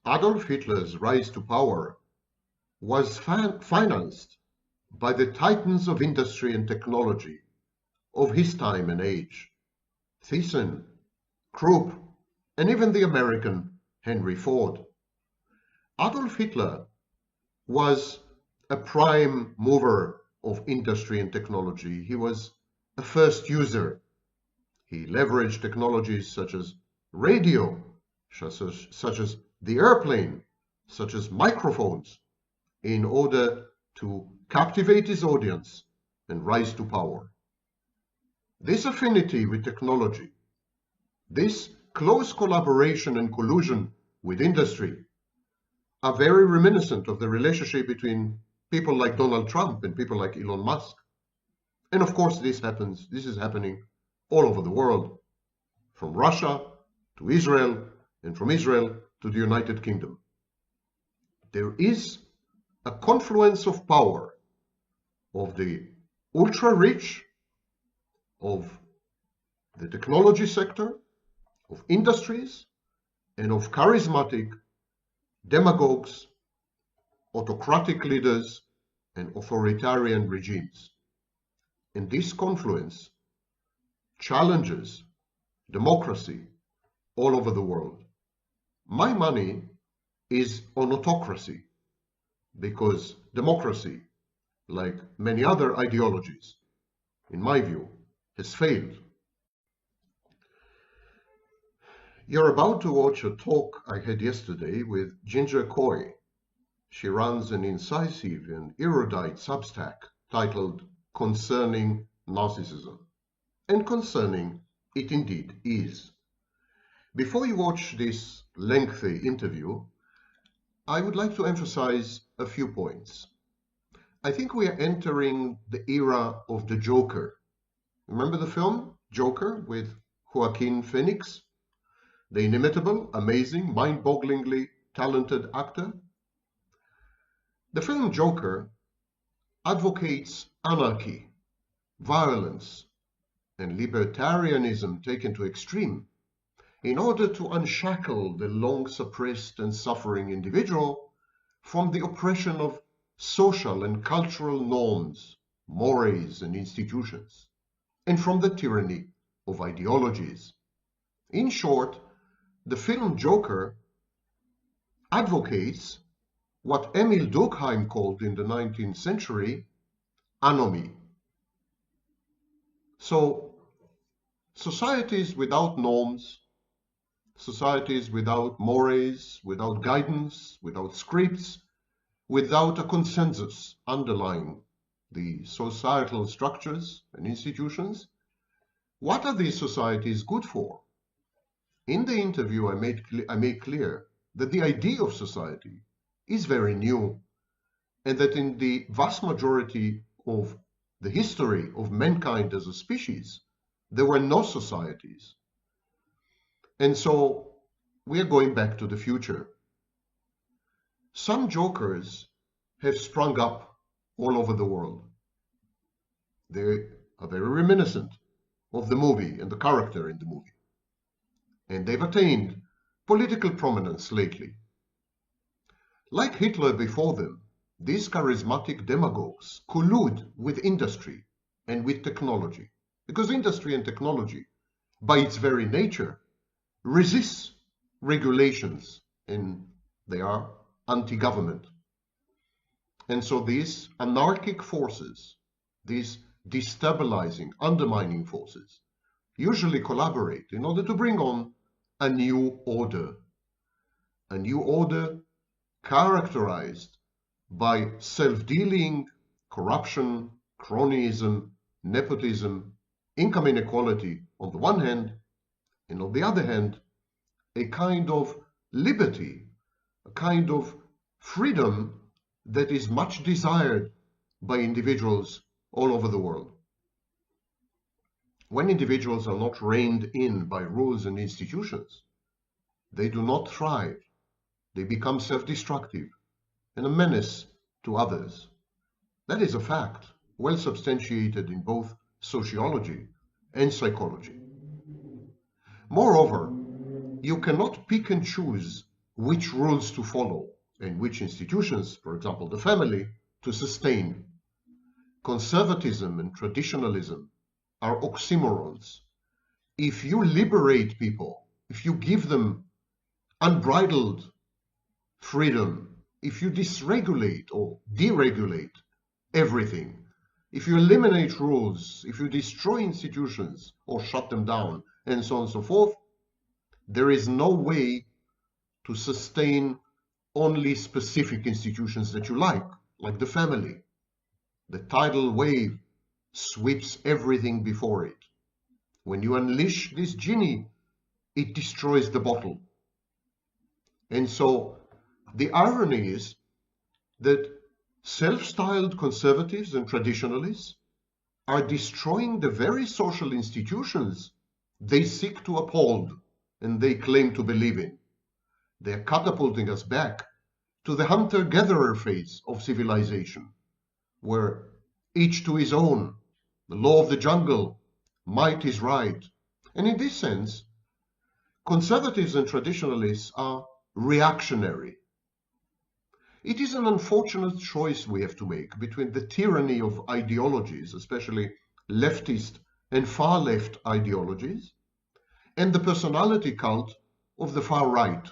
Adolf Hitler's rise to power was financed by the titans of industry and technology of his time and age, Thyssen, Krupp, and even the American Henry Ford. Adolf Hitler was a prime mover of industry and technology. He was a first user. He leveraged technologies such as radio, such as the airplane, such as microphones, in order to captivate his audience and rise to power. This affinity with technology, this close collaboration and collusion with industry are very reminiscent of the relationship between people like Donald Trump and people like Elon Musk. And of course, this is happening all over the world, from Russia to Israel, and from Israel to the United Kingdom. There is a confluence of power of the ultra-rich, of the technology sector, of industries, and of charismatic demagogues, autocratic leaders, and authoritarian regimes. And this confluence challenges democracy all over the world. My money is on autocracy, because democracy, like many other ideologies, in my view, has failed. You're about to watch a talk I had yesterday with Ginger Coy. She runs an incisive and erudite Substack titled Concerning Narcissism. And concerning it indeed is. Before you watch this lengthy interview, I would like to emphasize a few points. I think we are entering the era of the Joker. Remember the film Joker with Joaquin Phoenix? The inimitable, amazing, mind-bogglingly talented actor? The film Joker advocates anarchy, violence, and libertarianism taken to extreme in order to unshackle the long-suppressed and suffering individual from the oppression of social and cultural norms, mores, and institutions, and from the tyranny of ideologies. In short, the film Joker advocates what Emil Durkheim called in the 19th century anomie. So, societies without norms, societies without mores, without guidance, without scripts, without a consensus underlying the societal structures and institutions, what are these societies good for? In the interview, I made clear that the idea of society is very new, and that in the vast majority of the history of mankind as a species, there were no societies. And so we are going back to the future. Some jokers have sprung up all over the world. They are very reminiscent of the movie and the character in the movie. And they've attained political prominence lately. Like Hitler before them, these charismatic demagogues collude with industry and with technology, because industry and technology, by its very nature, resists regulations, and they are anti-government. And so these anarchic forces, these destabilizing, undermining forces, usually collaborate in order to bring on a new order characterized by self-dealing, corruption, cronyism, nepotism, income inequality on the one hand, and on the other hand, a kind of liberty, a kind of freedom that is much desired by individuals all over the world. When individuals are not reined in by rules and institutions, they do not thrive. They become self-destructive and a menace to others. That is a fact, well substantiated in both sociology and psychology. Moreover, you cannot pick and choose which rules to follow and which institutions, for example, the family, to sustain. Conservatism and traditionalism are oxymorons. If you liberate people, if you give them unbridled freedom, if you dysregulate or deregulate everything, if you eliminate rules, if you destroy institutions or shut them down, and so on and so forth, there is no way to sustain only specific institutions that you like the family. The tidal wave sweeps everything before it. When you unleash this genie, it destroys the bottle. And so the irony is that self-styled conservatives and traditionalists are destroying the very social institutions they seek to uphold and they claim to believe in. They're catapulting us back to the hunter-gatherer phase of civilization, where each to his own, the law of the jungle, might is right. And in this sense, conservatives and traditionalists are reactionary. It is an unfortunate choice we have to make between the tyranny of ideologies, especially leftist and far left ideologies, and the personality cult of the far right,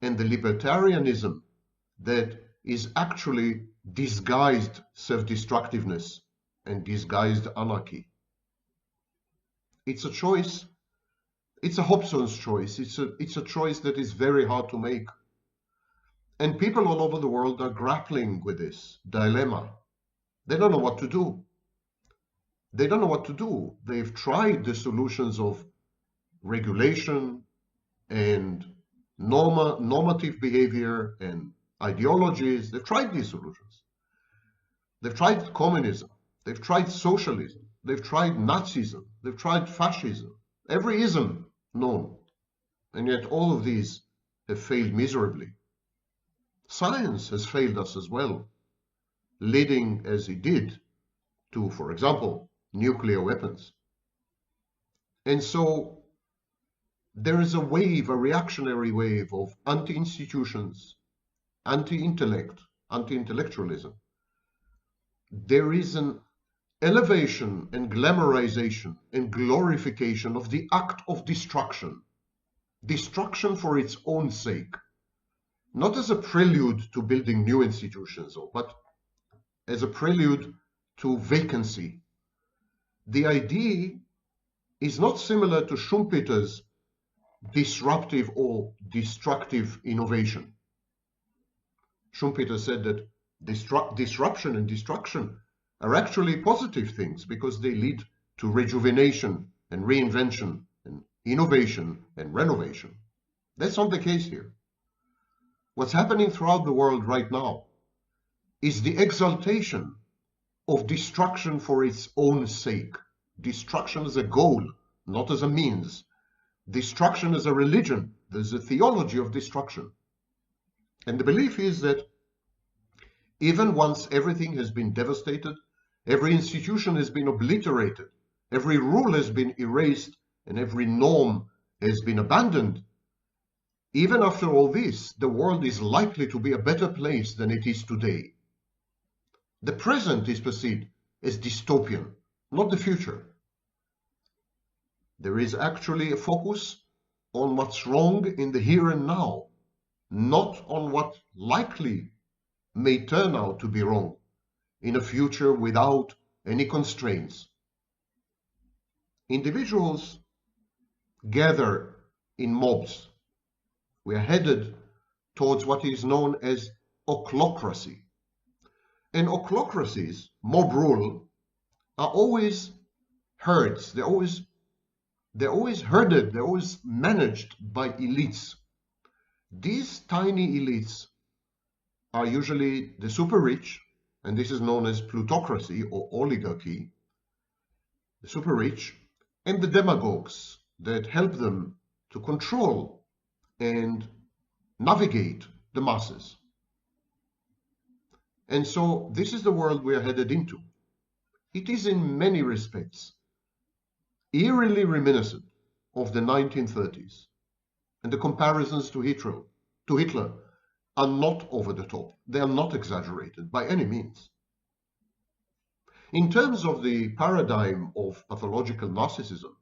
and the libertarianism that is actually disguised self-destructiveness and disguised anarchy. It's a choice. It's a Hobson's choice. It's a choice that is very hard to make. And people all over the world are grappling with this dilemma. They don't know what to do. They don't know what to do. They've tried the solutions of regulation and normative behavior and ideologies. They've tried these solutions. They've tried communism. They've tried socialism. They've tried Nazism. They've tried fascism. Every ism known. And yet all of these have failed miserably. Science has failed us as well, leading as it did to, for example, nuclear weapons. And so there is a wave, a reactionary wave of anti-institutions, anti-intellect, anti-intellectualism. There is an elevation and glamorization and glorification of the act of destruction. Destruction for its own sake. Not as a prelude to building new institutions, but as a prelude to vacancy. The idea is not similar to Schumpeter's disruptive or destructive innovation. Schumpeter said that disruption and destruction are actually positive things because they lead to rejuvenation and reinvention and innovation and renovation. That's not the case here. What's happening throughout the world right now is the exaltation of destruction for its own sake. Destruction as a goal, not as a means. Destruction as a religion. There's a theology of destruction. And the belief is that even once everything has been devastated, every institution has been obliterated, every rule has been erased, and every norm has been abandoned, even after all this, the world is likely to be a better place than it is today. The present is perceived as dystopian, not the future. There is actually a focus on what's wrong in the here and now, not on what likely may turn out to be wrong in a future without any constraints. Individuals gather in mobs. We are headed towards what is known as ocracy. And ocracies, mob rule, are always herds. They're always herded. They're always managed by elites. These tiny elites are usually the super rich, and this is known as plutocracy or oligarchy, the super rich, and the demagogues that help them to control and navigate the masses. And so this is the world we are headed into. It is in many respects eerily reminiscent of the 1930s and the comparisons to Hitler to Hitler are not over the top. They are not exaggerated by any means. In terms of the paradigm of pathological narcissism,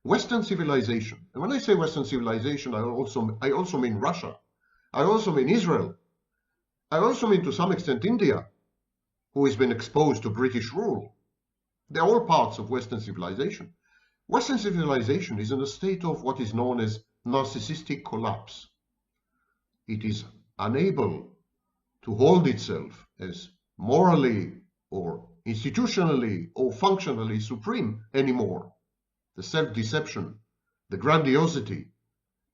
Western civilization, and when I say Western civilization, I also mean Russia, I also mean Israel, I also mean to some extent India, who has been exposed to British rule. They're all parts of Western civilization. Western civilization is in a state of what is known as narcissistic collapse. It is unable to hold itself as morally or institutionally or functionally supreme anymore. The self-deception, the grandiosity,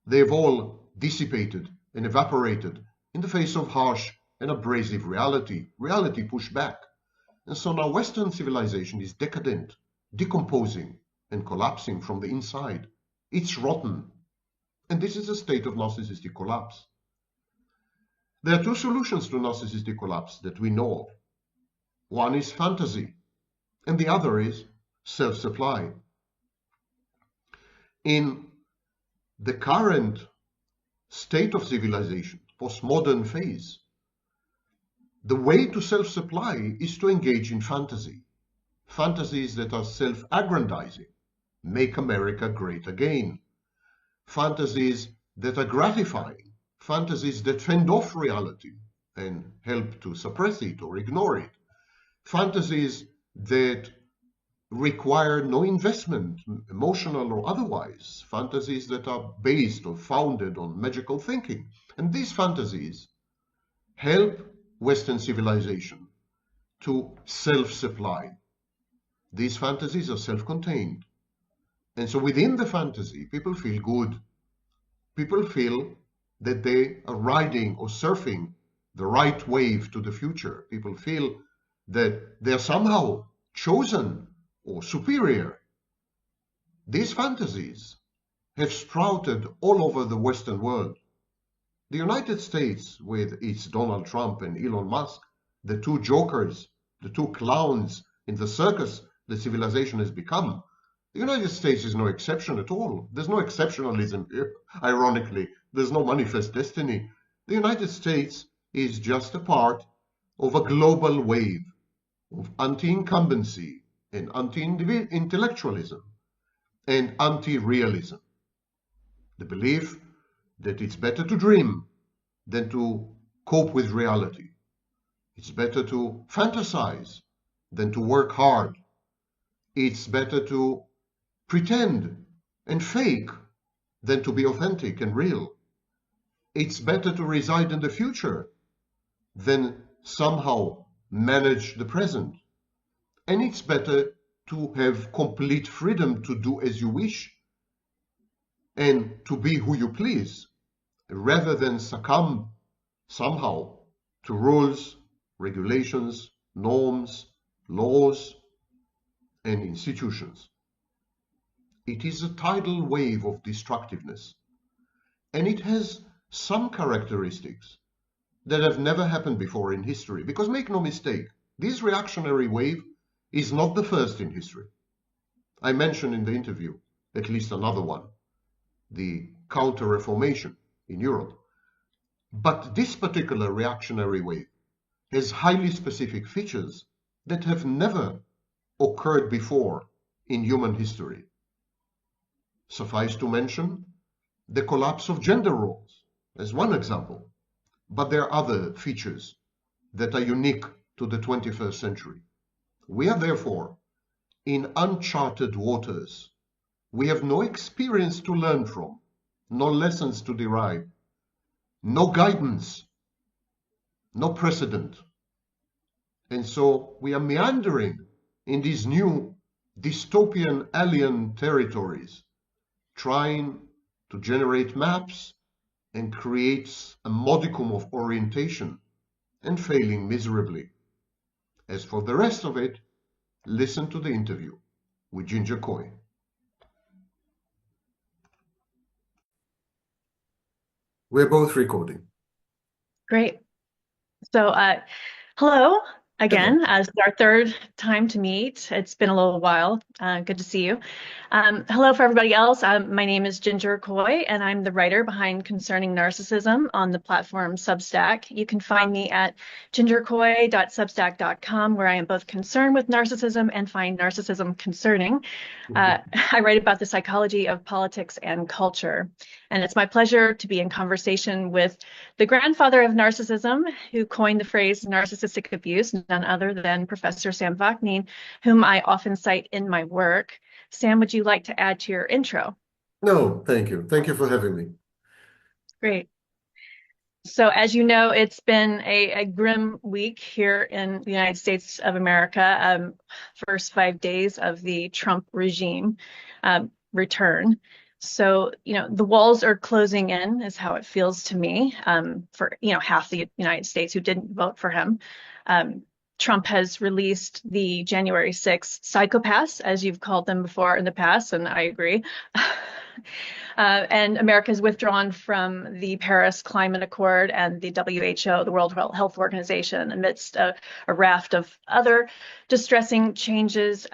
they've all dissipated and evaporated in the face of harsh and abrasive reality pushed back. And so now Western civilization is decadent, decomposing, and collapsing from the inside. It's rotten. And this is a state of narcissistic collapse. There are two solutions to narcissistic collapse that we know of. One is fantasy, and the other is self-supply. In the current state of civilization, postmodern phase, the way to self-supply is to engage in fantasy. Fantasies that are self-aggrandizing, make America great again. Fantasies that are gratifying, fantasies that fend off reality and help to suppress it or ignore it. Fantasies that require no investment, emotional or otherwise. Fantasies that are based or founded on magical thinking. And these fantasies help Western civilization to self-supply. These fantasies are self-contained. And so within the fantasy, people feel good. People feel that they are riding or surfing the right wave to the future. People feel that they are somehow chosen or superior. These fantasies have sprouted all over the Western world. The United States, with its Donald Trump and Elon Musk, the two jokers, the two clowns in the circus that civilization has become, the United States is no exception at all. There's no exceptionalism here, ironically. There's no manifest destiny. The United States is just a part of a global wave of anti-incumbency and anti-intellectualism and anti-realism. The belief that it's better to dream than to cope with reality. It's better to fantasize than to work hard. It's better to pretend and fake than to be authentic and real. It's better to reside in the future than somehow manage the present. And it's better to have complete freedom to do as you wish and to be who you please, rather than succumb somehow to rules, regulations, norms, laws, and institutions. It is a tidal wave of destructiveness, and it has some characteristics that have never happened before in history. Because make no mistake, this reactionary wave is not the first in history. I mentioned in the interview at least another one, the Counter-Reformation in Europe. But this particular reactionary wave has highly specific features that have never occurred before in human history. Suffice to mention the collapse of gender roles as one example, but there are other features that are unique to the 21st century. We are therefore in uncharted waters. We have no experience to learn from, no lessons to derive, no guidance, no precedent. And so we are meandering in these new dystopian alien territories, trying to generate maps and create a modicum of orientation, and failing miserably. As for the rest of it, listen to the interview with Ginger Coy. We're both recording. Great. So, hello. Again, Hello. as our third time to meet. It's been a little while. Good to see you. Hello for everybody else. My name is Ginger Coy, and I'm the writer behind Concerning Narcissism on the platform Substack. You can find me at gingercoy.substack.com, where I am both concerned with narcissism and find narcissism concerning. I write about the psychology of politics and culture. And it's my pleasure to be in conversation with the grandfather of narcissism, who coined the phrase narcissistic abuse, none other than Professor Sam Vaknin, whom I often cite in my work. Sam, would you like to add to your intro? No, thank you. Thank you for having me. Great. So, as you know, it's been a grim week here in the United States of America. First 5 days of the Trump regime return. So, the walls are closing in, is how it feels to me, for, half the United States who didn't vote for him. Trump has released the January 6th psychopaths, as you've called them before in the past, and I agree. And America has withdrawn from the Paris Climate Accord and the WHO, the World Health Organization, amidst a raft of other distressing changes.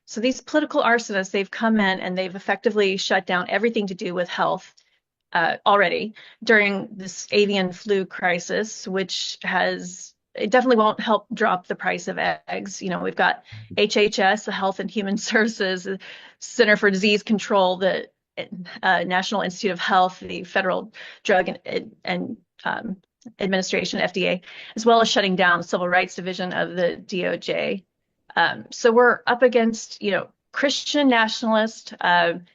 So these political arsonists, they've come in and they've effectively shut down everything to do with health already during this avian flu crisis, which it definitely won't help drop the price of eggs. We've got HHS, the Health and Human Services, the Center for Disease Control, the National Institute of Health, the Federal Drug and Administration, FDA, as well as shutting down the Civil Rights Division of the DOJ. So we're up against, Christian nationalist,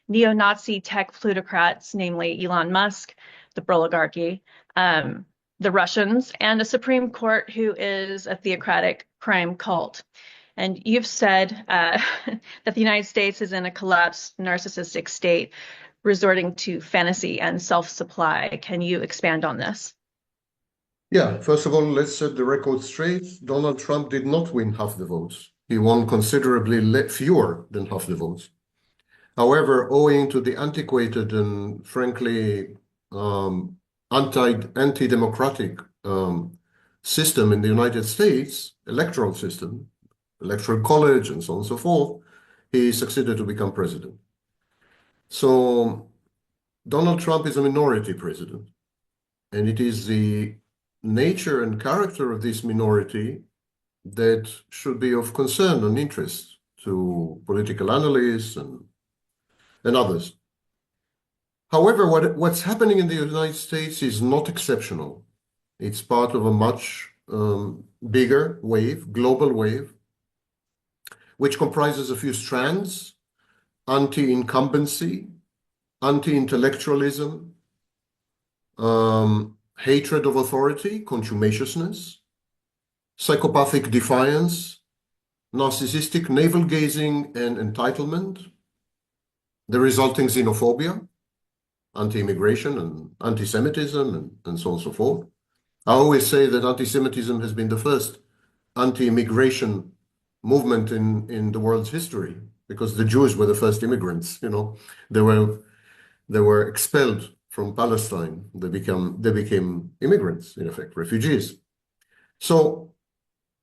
neo-Nazi tech plutocrats, namely Elon Musk, the oligarchy, the Russians, and a Supreme Court who is a theocratic crime cult. And you've said that the United States is in a collapsed narcissistic state, resorting to fantasy and self-supply. Can you expand on this? Yeah, first of all, let's set the record straight. Donald Trump did not win half the votes. He won considerably fewer than half the votes. However, owing to the antiquated and frankly anti-democratic system in the United States, electoral system, electoral college, and so on and so forth, he succeeded to become president. So Donald Trump is a minority president, and it is the nature and character of this minority that should be of concern and interest to political analysts and others. However, what's happening in the United States is not exceptional. It's part of a much bigger wave, global wave, which comprises a few strands: anti-incumbency, anti-intellectualism, hatred of authority, contumaciousness, psychopathic defiance, narcissistic navel-gazing and entitlement, the resulting xenophobia, anti-immigration and anti-Semitism, and so on and so forth. I always say that anti-Semitism has been the first anti-immigration movement in the world's history, because the Jews were the first immigrants. They were expelled from Palestine. They became immigrants, in effect, refugees. So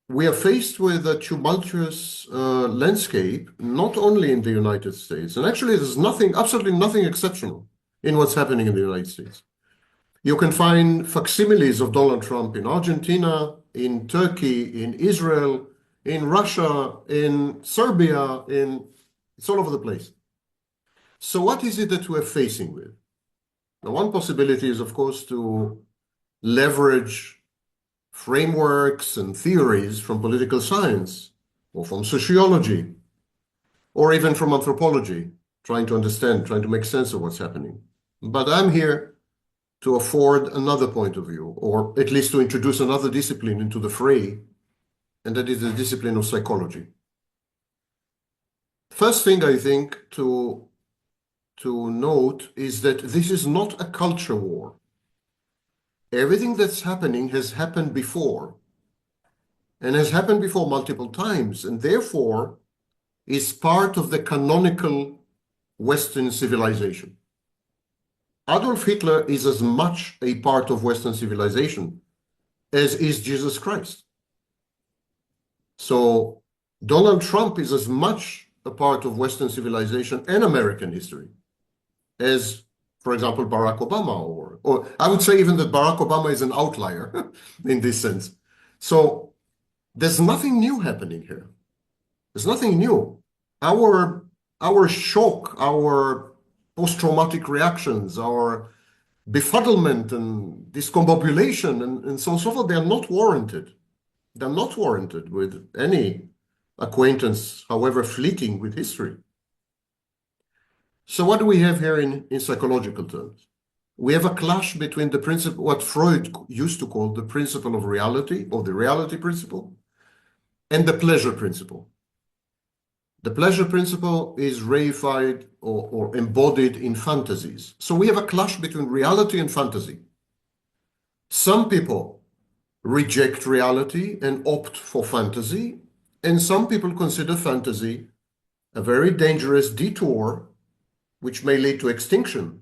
we are faced with a tumultuous landscape, not only in the United States, and actually there's absolutely nothing exceptional in what's happening in the United States. You can find facsimiles of Donald Trump in Argentina, in Turkey, in Israel, in Russia, in Serbia, it's all over the place. So what is it that we're facing with? Now, one possibility is, of course, to leverage frameworks and theories from political science, or from sociology, or even from anthropology, trying to make sense of what's happening. But I'm here to afford another point of view, or at least to introduce another discipline into the fray, and that is the discipline of psychology. First thing I think to note is that this is not a culture war. Everything that's happening has happened before, and has happened before multiple times, and therefore is part of the canonical Western civilization. Adolf Hitler is as much a part of Western civilization as is Jesus Christ. So Donald Trump is as much a part of Western civilization and American history as, for example, Barack Obama, or I would say even that Barack Obama is an outlier in this sense. So there's nothing new happening here. There's nothing new. Our shock, our post-traumatic reactions, our befuddlement and discombobulation and so on and so forth, they are not warranted. They're not warranted with any acquaintance, however fleeting, with history. So what do we have here in psychological terms? We have a clash between the principle, what Freud used to call the principle of reality, or the reality principle, and the pleasure principle. The pleasure principle is reified or embodied in fantasies. So we have a clash between reality and fantasy. Some people reject reality and opt for fantasy, and some people consider fantasy a very dangerous detour which may lead to extinction.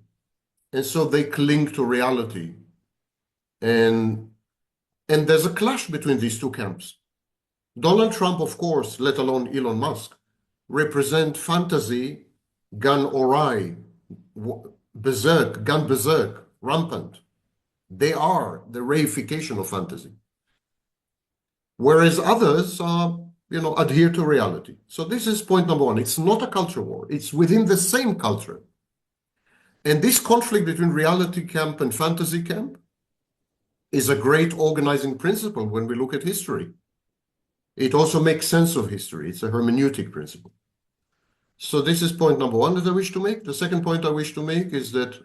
And so they cling to reality. And there's a clash between these two camps. Donald Trump, of course, let alone Elon Musk, represent fantasy gone awry, berserk, gone berserk, rampant. They are the reification of fantasy. Whereas others are, adhere to reality. So this is point number one. It's not a culture war. It's within the same culture. And this conflict between reality camp and fantasy camp is a great organizing principle when we look at history. It also makes sense of history. It's a hermeneutic principle. So this is point number one that I wish to make. The second point I wish to make is that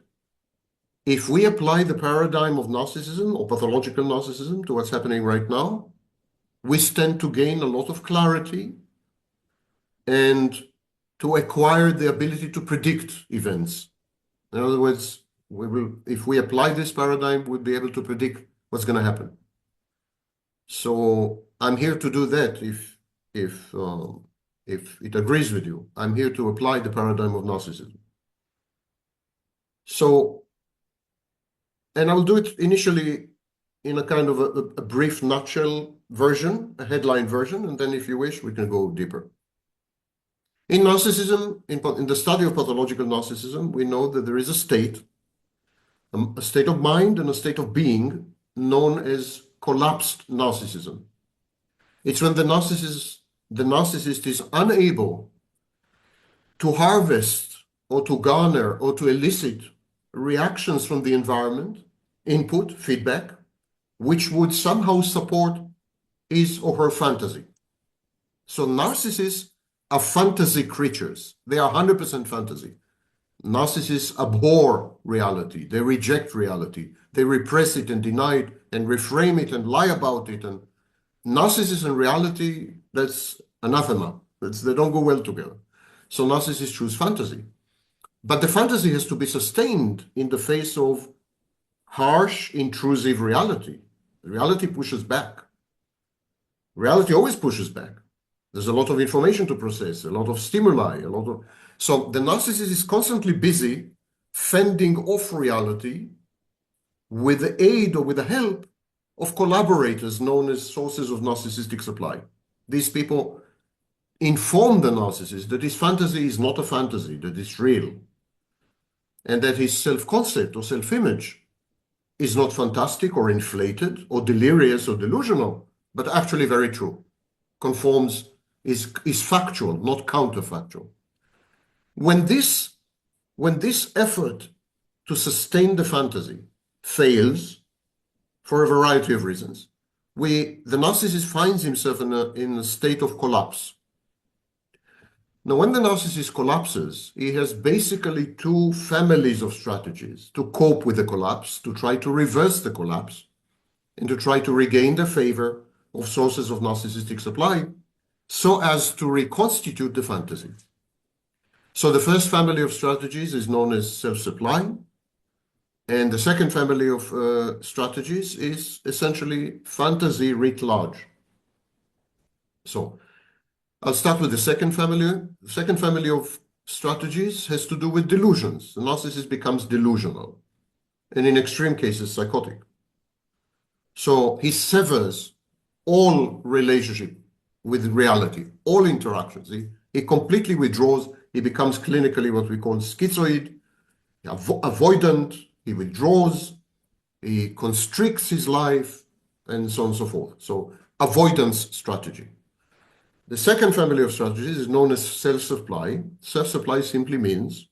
if we apply the paradigm of narcissism or pathological narcissism to what's happening right now, we stand to gain a lot of clarity and to acquire the ability to predict events. In other words, if we apply this paradigm, we'll be able to predict what's going to happen. So I'm here to do that if it agrees with you. I'm here to apply the paradigm of narcissism. So, and I'll do it initially in a kind of a brief nutshell version, a headline version, and then if you wish, we can go deeper. In narcissism, in the study of pathological narcissism, we know that there is a state of mind and a state of being known as collapsed narcissism. It's when the narcissist is unable to harvest or to garner or to elicit reactions from the environment, input, feedback, which would somehow support his or her fantasy. So narcissists are fantasy creatures. They are 100% fantasy. Narcissists abhor reality. They reject reality. They repress it and deny it and reframe it and lie about it. And narcissism and reality, that's anathema. They don't go well together. So narcissists choose fantasy. But the fantasy has to be sustained in the face of harsh, intrusive reality. Reality pushes back. Reality always pushes back. There's a lot of information to process, a lot of stimuli, so the narcissist is constantly busy fending off reality with the aid or with the help of collaborators known as sources of narcissistic supply. These people inform the narcissist that his fantasy is not a fantasy, that it's real, and that his self-concept or self-image is not fantastic or inflated or delirious or delusional, but actually very true, is factual, not counterfactual. When this effort to sustain the fantasy fails for a variety of reasons, the narcissist finds himself in a state of collapse. Now, when the narcissist collapses, he has basically two families of strategies to cope with the collapse, to try to reverse the collapse, and to try to regain the favor of sources of narcissistic supply so as to reconstitute the fantasy. So the first family of strategies is known as self-supply, and the second family of strategies is essentially fantasy writ large. So I'll start with the second family. The second family of strategies has to do with delusions. The narcissist becomes delusional, and in extreme cases, psychotic. So he severs all relationship with reality, all interactions. He completely withdraws. He becomes clinically what we call schizoid, avoidant. He withdraws. He constricts his life, and so on and so forth. So avoidance strategy. The second family of strategies is known as self-supply. Self-supply simply means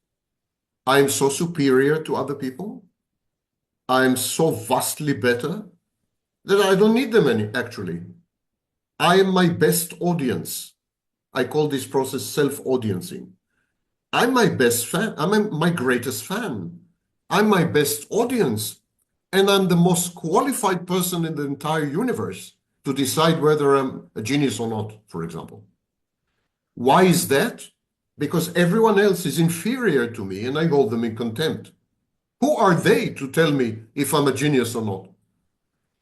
I'm so superior to other people. I'm so vastly better that I don't need them actually. I am my best audience. I call this process self-audiencing. I'm my best fan. I'm my greatest fan. I'm my best audience. And I'm the most qualified person in the entire universe to decide whether I'm a genius or not, for example. Why is that? Because everyone else is inferior to me and I hold them in contempt. Who are they to tell me if I'm a genius or not?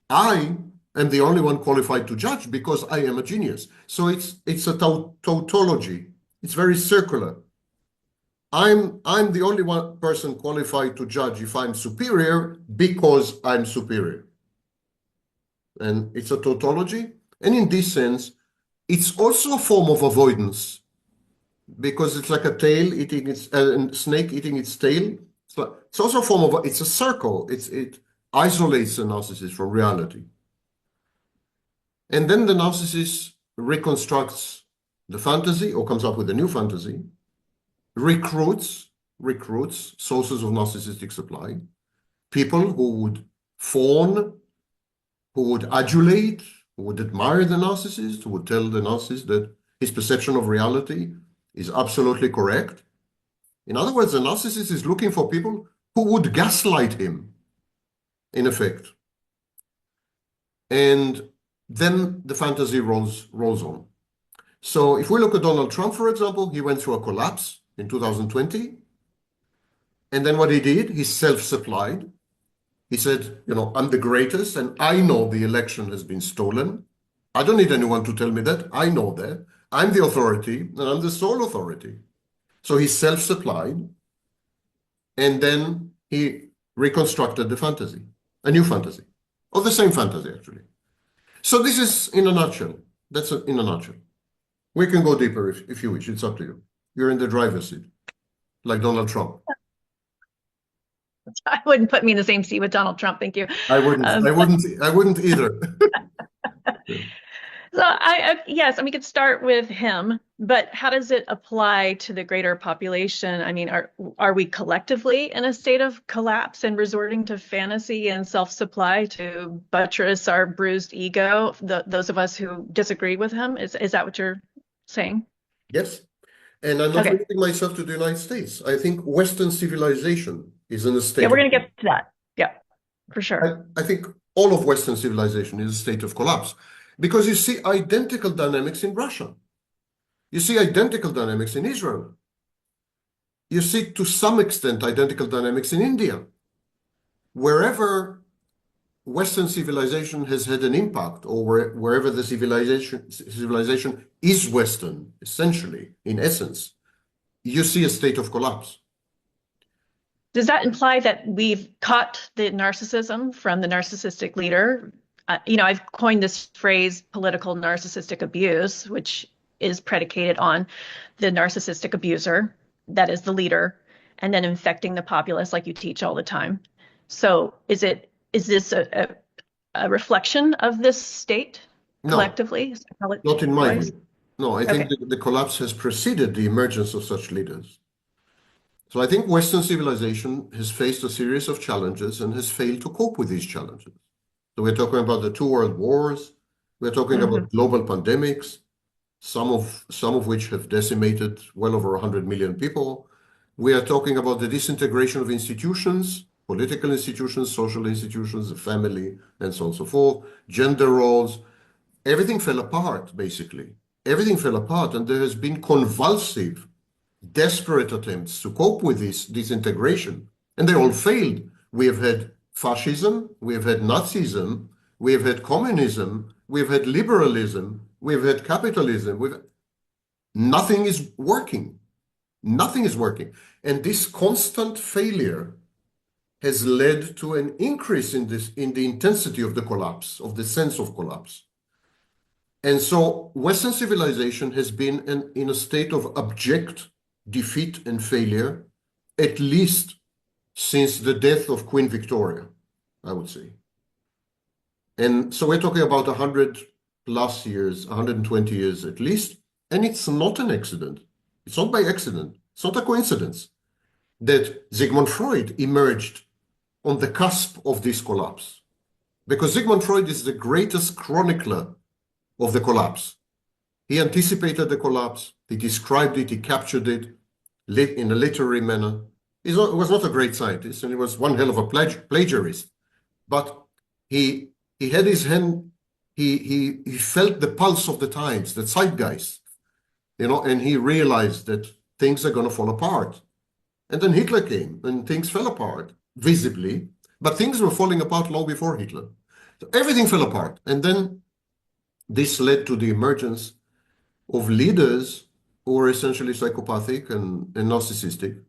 I am the only one qualified to judge because I am a genius. So it's a tautology. It's very circular. I'm the only one person qualified to judge if I'm superior because I'm superior. And it's a tautology. And in this sense, it's also a form of avoidance because it's like a tail eating its snake eating its tail. So it's also a form of, it's a circle. It isolates the narcissist from reality. And then the narcissist reconstructs the fantasy or comes up with a new fantasy, recruits sources of narcissistic supply, people who would fawn, who would adulate, who would admire the narcissist, who would tell the narcissist that his perception of reality is absolutely correct. In other words, the narcissist is looking for people who would gaslight him, in effect. And then the fantasy rolls on. So if we look at Donald Trump, for example, he went through a collapse in 2020. And then what he did, he self-supplied. He said, I'm the greatest and I know the election has been stolen. I don't need anyone to tell me that. I know that. I'm the authority and I'm the sole authority. So he self-supplied and then he reconstructed the fantasy, a new fantasy, or the same fantasy actually. So this is in a nutshell. That's in a nutshell. We can go deeper if you wish. It's up to you. You're in the driver's seat, like Donald Trump. I wouldn't put me in the same seat with Donald Trump. Thank you. I wouldn't either. So yes, we could start with him, but how does it apply to the greater population? I mean, are we collectively in a state of collapse and resorting to fantasy and self-supply to buttress our bruised ego? Those of us who disagree with him, is that what you're saying? Yes. And I'm not limiting myself to the United States. I think Western civilization is in a state. Yeah, we're going to get to that. Yeah, for sure. I think all of Western civilization is a state of collapse because you see identical dynamics in Russia. You see identical dynamics in Israel. You see, to some extent, identical dynamics in India. Wherever Western civilization has had an impact, or wherever the civilization is Western, essentially, in essence, you see a state of collapse. Does that imply that we've caught the narcissism from the narcissistic leader? I've coined this phrase political narcissistic abuse, which is predicated on the narcissistic abuser, that is the leader, and then infecting the populace like you teach all the time. So is this a reflection of this state collectively? No, not in my view. No, I think the collapse has preceded the emergence of such leaders. So I think Western civilization has faced a series of challenges and has failed to cope with these challenges. So we're talking about the 2 world wars. We're talking about global pandemics, some of which have decimated well over 100 million people. We are talking about the disintegration of institutions, political institutions, social institutions, the family, and so on and so forth, gender roles. Everything fell apart, basically. Everything fell apart, and there has been convulsive, desperate attempts to cope with this disintegration, and they all failed. We have had fascism, we have had Nazism, we have had communism, we have had liberalism, we have had capitalism. Nothing is working. Nothing is working. And this constant failure has led to an increase in the intensity of the collapse, of the sense of collapse. And so Western civilization has been in a state of abject defeat and failure, at least since the death of Queen Victoria, I would say. And so we're talking about 100 plus years, 120 years at least. And it's not an accident. It's not by accident. It's not a coincidence that Sigmund Freud emerged on the cusp of this collapse. Because Sigmund Freud is the greatest chronicler of the collapse. He anticipated the collapse, he described it, he captured it in a literary manner. He was not a great scientist, and he was one hell of a plagiarist. But he had his hand, he felt the pulse of the times, the zeitgeist, and he realized that things are going to fall apart. And then Hitler came, and things fell apart, visibly, but things were falling apart long before Hitler. So everything fell apart. And then this led to the emergence of leaders who were essentially psychopathic and narcissistic,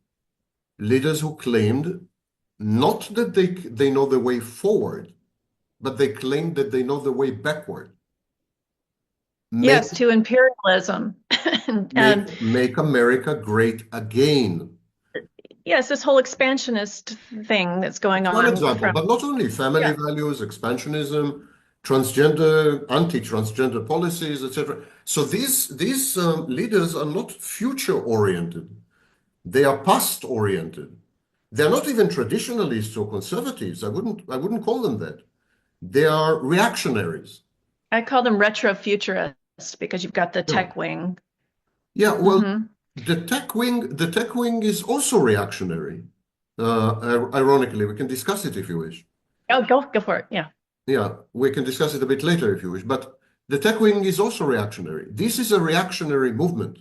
leaders who claimed not that they know the way forward, but they claimed that they know the way backward. Yes, to imperialism. Make America great again. Yes, this whole expansionist thing that's going on. One example, but not only family values, expansionism, transgender, anti-transgender policies, etc. So these leaders are not future-oriented. They are past-oriented. They're not even traditionalists or conservatives. I wouldn't call them that. They are reactionaries. I call them retro-futurists because you've got the tech wing. Yeah, well, the tech wing is also reactionary. Ironically, we can discuss it if you wish. Oh, go for it. Yeah. Yeah, we can discuss it a bit later if you wish. But the tech wing is also reactionary. This is a reactionary movement.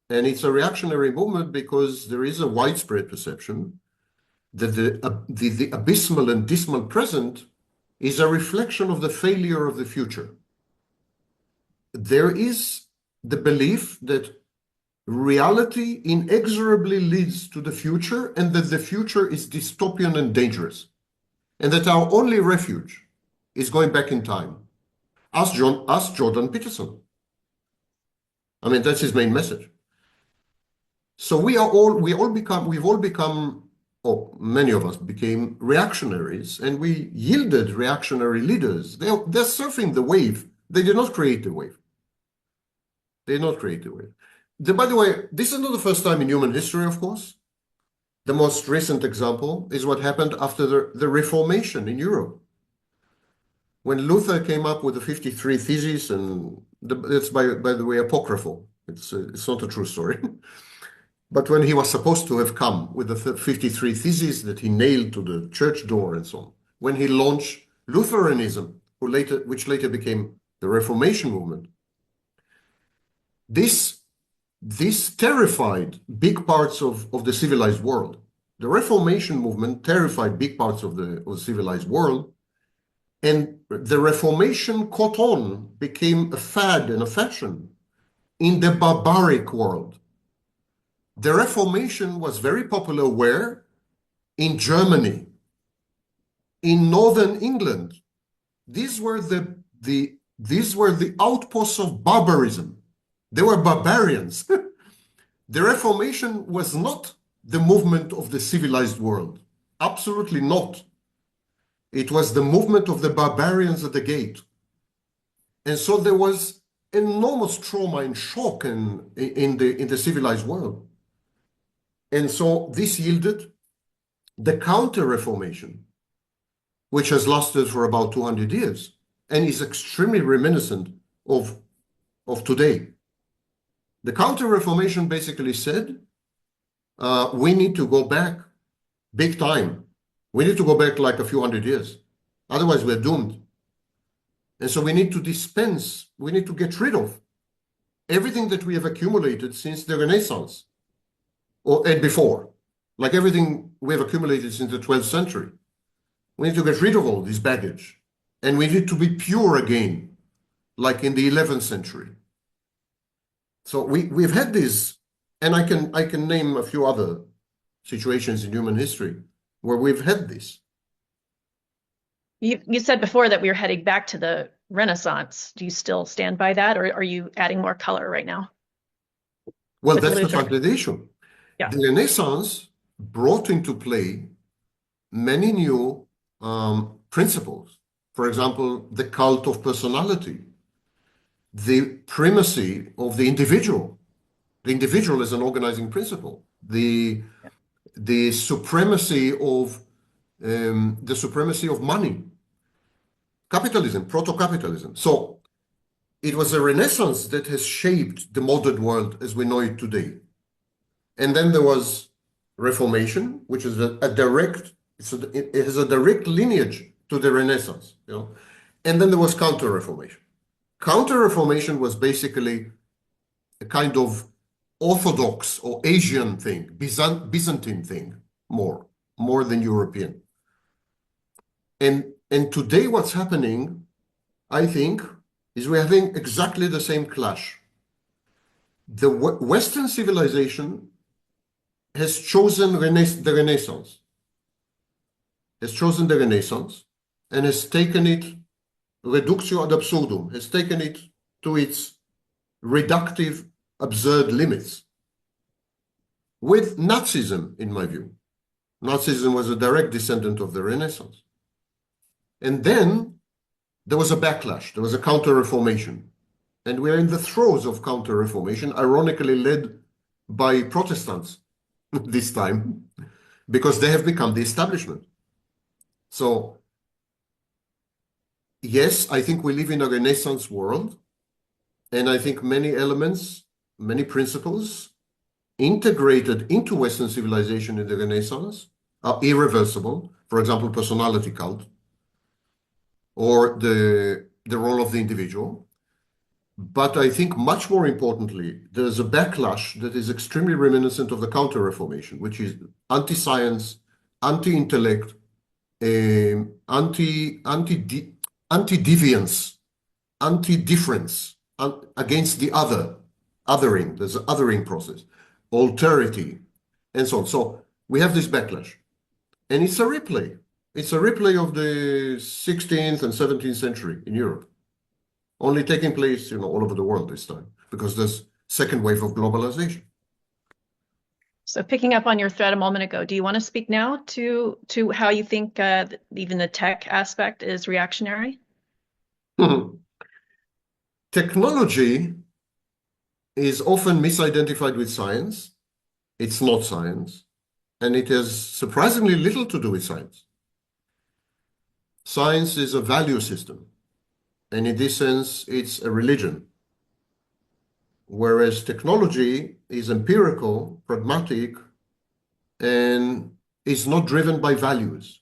And it's a reactionary movement because there is a widespread perception that the abysmal and dismal present is a reflection of the failure of the future. There is the belief that reality inexorably leads to the future and that the future is dystopian and dangerous, and that our only refuge is going back in time. Ask Jordan Peterson. I mean, that's his main message. So we've all become, or many of us became reactionaries, and we yielded reactionary leaders. They're surfing the wave. They did not create the wave. They did not create the wave. By the way, this is not the first time in human history, of course. The most recent example is what happened after the Reformation in Europe. When Luther came up with the 53 Theses, and it's by the way apocryphal. It's not a true story. But when he was supposed to have come with the 53 Theses that he nailed to the church door and so on, when he launched Lutheranism, which later became the Reformation movement, this terrified big parts of the civilized world. The Reformation movement terrified big parts of the civilized world, and the Reformation caught on, became a fad and a fashion in the barbaric world. The Reformation was very popular where? In Germany, in northern England. These were the outposts of barbarism. They were barbarians. The Reformation was not the movement of the civilized world. Absolutely not. It was the movement of the barbarians at the gate. And so there was enormous trauma and shock in the civilized world. And so this yielded the Counter-Reformation, which has lasted for about 200 years and is extremely reminiscent of today. The Counter-Reformation basically said, we need to go back big time. We need to go back like a few hundred years. Otherwise, we're doomed. And so we need to dispense, we need to get rid of everything that we have accumulated since the Renaissance and before, like everything we have accumulated since the 12th century. We need to get rid of all this baggage. And we need to be pure again, like in the 11th century. So we've had this, and I can name a few other situations in human history where we've had this. You said before that we were heading back to the Renaissance. Do you still stand by that, or are you adding more color right now? Well, With that's Luther. precisely the issue. Yeah. The Renaissance brought into play many new principles. For example, the cult of personality, the primacy of the individual as an organizing principle, the supremacy of money, capitalism, proto-capitalism. So it was a Renaissance that has shaped the modern world as we know it today. And then there was Reformation, which is a direct, it has a direct lineage to the Renaissance, you know. And then there was Counter-Reformation. Counter-Reformation was basically a kind of Orthodox or Asian thing, Byzantine thing, more than European. And today what's happening, I think, is we're having exactly the same clash. The Western civilization has chosen the Renaissance, and has taken it, reductio ad absurdum, has taken it to its reductive, absurd limits. With Nazism, in my view. Nazism was a direct descendant of the Renaissance. And then there was a backlash, there was a counter-reformation. And we're in the throes of counter-reformation, ironically led by Protestants this time, because they have become the establishment. So, yes, I think we live in a Renaissance world, and I think many elements, many principles integrated into Western civilization in the Renaissance are irreversible. For example, personality cult, or the role of the individual. But I think much more importantly, there's a backlash that is extremely reminiscent of the Counter-Reformation, which is anti-science, anti-intellect, anti-deviance, anti-difference, against the othering. There's an othering process, alterity, and so on. So we have this backlash. And it's a replay. It's a replay of the 16th and 17th century in Europe. Only taking place, all over the world this time, because there's second wave of globalization. So picking up on your thread a moment ago, do you want to speak now to how you think even the tech aspect is reactionary? Technology is often misidentified with science. It's not science, and it has surprisingly little to do with science. Science is a value system. And in this sense, it's a religion. Whereas technology is empirical, pragmatic, and is not driven by values.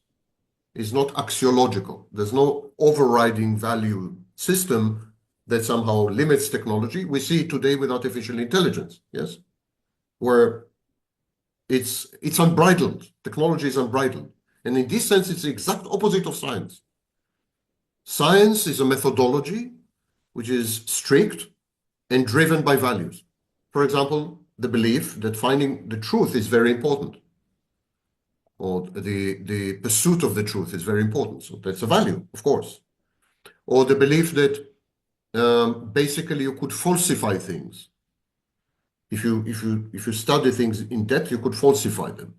It's not axiological. There's no overriding value system that somehow limits technology. We see it today with artificial intelligence, yes? Where it's unbridled. Technology is unbridled. And in this sense, it's the exact opposite of science. Science is a methodology which is strict and driven by values. For example, the belief that finding the truth is very important, or the pursuit of the truth is very important. So that's a value, of course. Or the belief that basically you could falsify things. If you study things in depth, you could falsify them,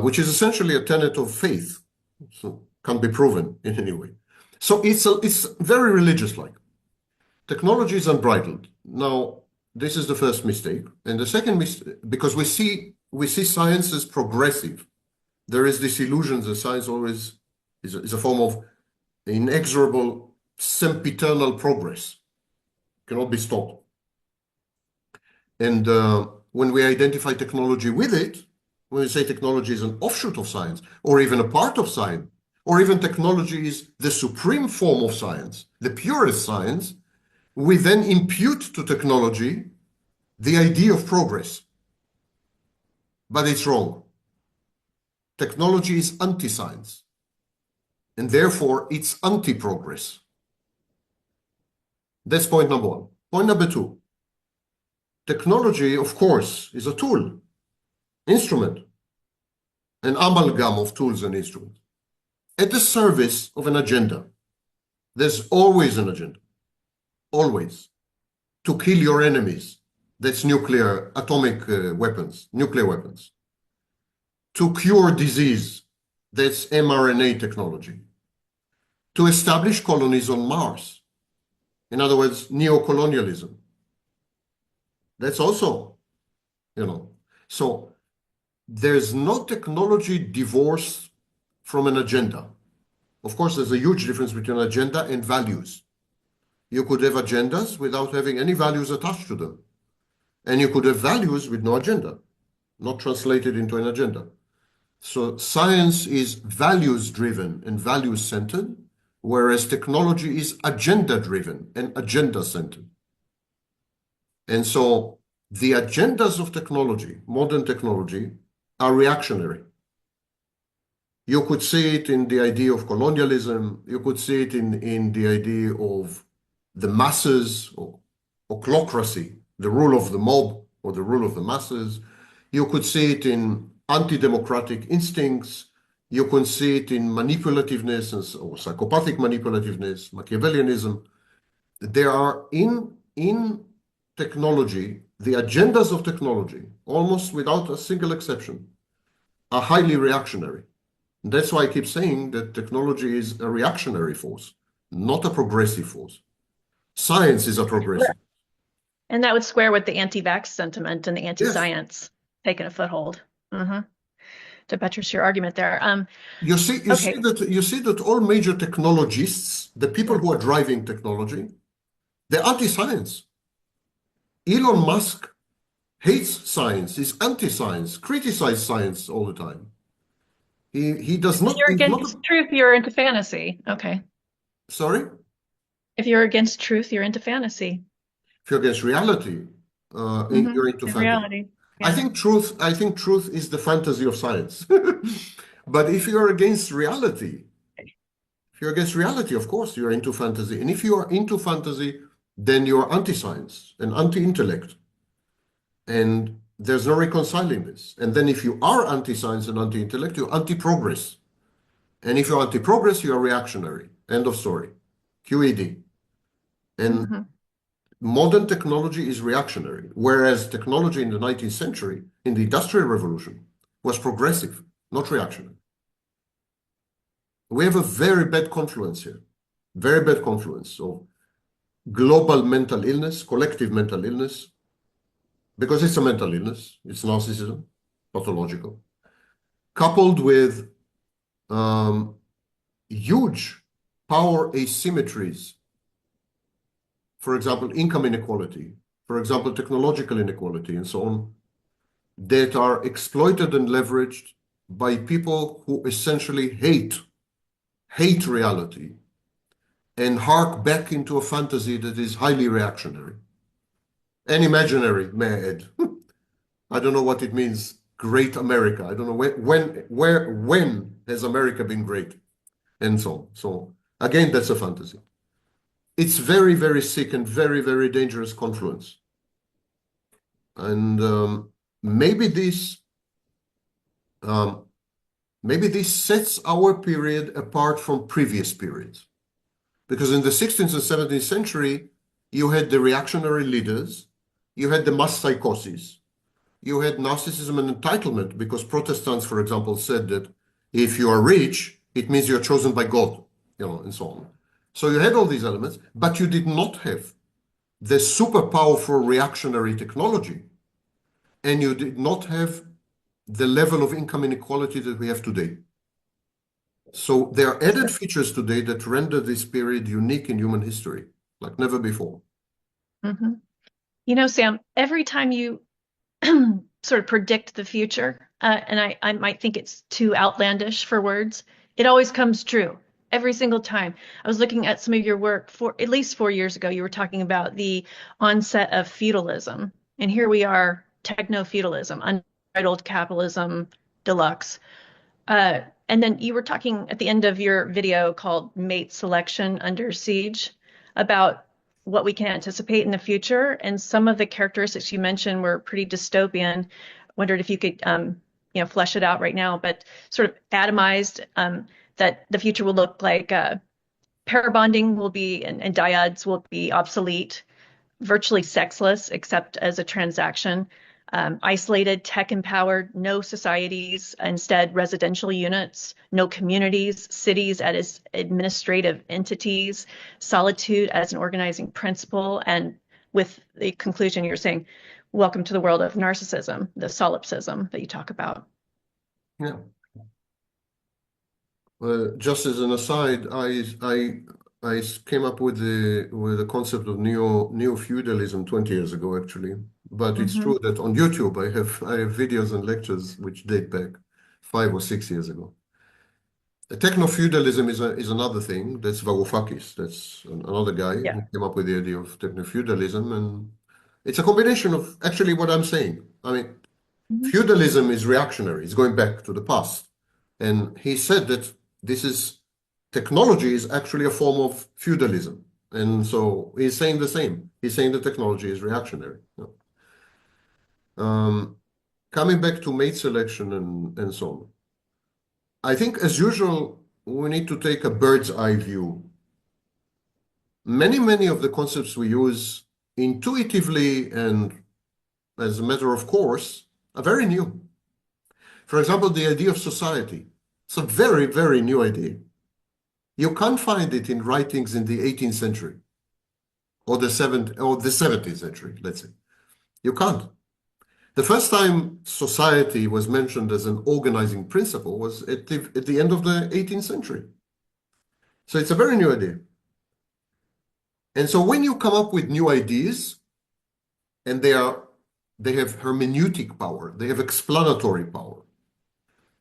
which is essentially a tenet of faith. So can't be proven in any way. So it's very religious-like. Technology is unbridled. Now, this is the first mistake. And the second mistake, because we see science as progressive. There is this illusion that science always is a form of inexorable, sempiternal progress. Cannot be stopped. And when we identify technology with it, when we say technology is an offshoot of science, or even a part of science, or even technology is the supreme form of science, the purest science, we then impute to technology the idea of progress. But it's wrong. Technology is anti-science, and therefore it's anti-progress. That's point number one. Point number two, technology, of course, is a tool, instrument, an amalgam of tools and instruments, at the service of an agenda. There's always an agenda, always. To kill your enemies, that's nuclear, atomic weapons, nuclear weapons. To cure disease, that's mRNA technology. To establish colonies on Mars, in other words, neo-colonialism. That's also, you know, so there's no technology divorced from an agenda. Of course, there's a huge difference between agenda and values. You could have agendas without having any values attached to them. And you could have values with no agenda, not translated into an agenda. So science is values-driven and values-centered, whereas technology is agenda-driven and agenda-centered. And so the agendas of technology, modern technology, are reactionary. You could see it in the idea of colonialism. You could see it in the idea of the masses or ocracy, the rule of the mob or the rule of the masses. You could see it in anti-democratic instincts. You can see it in manipulativeness or psychopathic manipulativeness, Machiavellianism. There are in technology, the agendas of technology, almost without a single exception, are highly reactionary. And that's why I keep saying that technology is a reactionary force, not a progressive force. Science is a progressive. And that would square with the anti-vax sentiment and the Yes. anti-science taking a foothold. To buttress your argument there. You see that all major technologists, the people who are driving technology, they're anti-science. Elon Musk hates science, is anti-science, criticizes science all the time. He does not. If you're against truth, you're into fantasy. Okay. Sorry? If you're against truth, you're into fantasy. If you're against reality, you're into fantasy. Reality. Yeah. I think truth is the fantasy of science. But if you're against reality, of course, you're into fantasy. And if you are into fantasy, then you're anti-science and anti-intellect. And there's no reconciling this. And then if you are anti-science and anti-intellect, you're anti-progress. And if you're anti-progress, you're reactionary. End of story. QED. And modern technology is reactionary, whereas technology in the 19th century, in the Industrial Revolution, was progressive, not reactionary. We have a very bad confluence here, very bad confluence. So global mental illness, collective mental illness, because it's a mental illness, it's narcissism, pathological, coupled with huge power asymmetries. For example, income inequality, for example, technological inequality, and so on, that are exploited and leveraged by people who essentially hate reality and hark back into a fantasy that is highly reactionary and imaginary, may I add. I don't know what it means, great America. I don't know when has America been great, and so on. So again, that's a fantasy. It's very, very sick and very, very dangerous confluence. And maybe this sets our period apart from previous periods. Because in the 16th and 17th century, you had the reactionary leaders, you had the mass psychosis, you had narcissism and entitlement, because Protestants, for example, said that if you are rich, it means you're chosen by God, and so on. So you had all these elements, but you did not have the super powerful reactionary technology, and you did not have the level of income inequality that we have today. So there are added features today that render this period unique in human history, like never before. Sam, every time you sort of predict the future, and I might think it's too outlandish for words, it always comes true. Every single time. I was looking at some of your work for at least 4 years ago. You were talking about the onset of feudalism. And here we are, techno-feudalism, unbridled capitalism deluxe. And then you were talking at the end of your video called Mate Selection Under Siege about what we can anticipate in the future. And some of the characteristics you mentioned were pretty dystopian. Wondered if you could flesh it out right now, but sort of atomized that the future will look like pair bonding will be, and dyads will be obsolete, virtually sexless except as a transaction, isolated, tech-empowered, no societies, instead residential units, no communities, cities as administrative entities, solitude as an organizing principle, and with the conclusion you're saying, welcome to the world of narcissism, the solipsism that you talk about. Yeah. Just as an aside, I came up with the concept of neo-feudalism 20 years ago, actually. But it's true that on YouTube I have videos and lectures which date back 5 or 6 years ago. Techno-feudalism is another thing. That's Varoufakis. That's another guy who came up with the idea of techno-feudalism, and it's a combination of actually what I'm saying. I mean, feudalism is reactionary. It's going back to the past, and he said that technology is actually a form of feudalism, and so he's saying the same. He's saying that technology is reactionary. Coming back to mate selection and so on. I think, as usual, we need to take a bird's eye view. Many of the concepts we use intuitively and as a matter of course are very new. For example, the idea of society. It's a very new idea. You can't find it in writings in the 18th century or the 17th century, let's say. You can't. The first time society was mentioned as an organizing principle was at the end of the 18th century. So it's a very new idea. And so when you come up with new ideas, and they have hermeneutic power, they have explanatory power,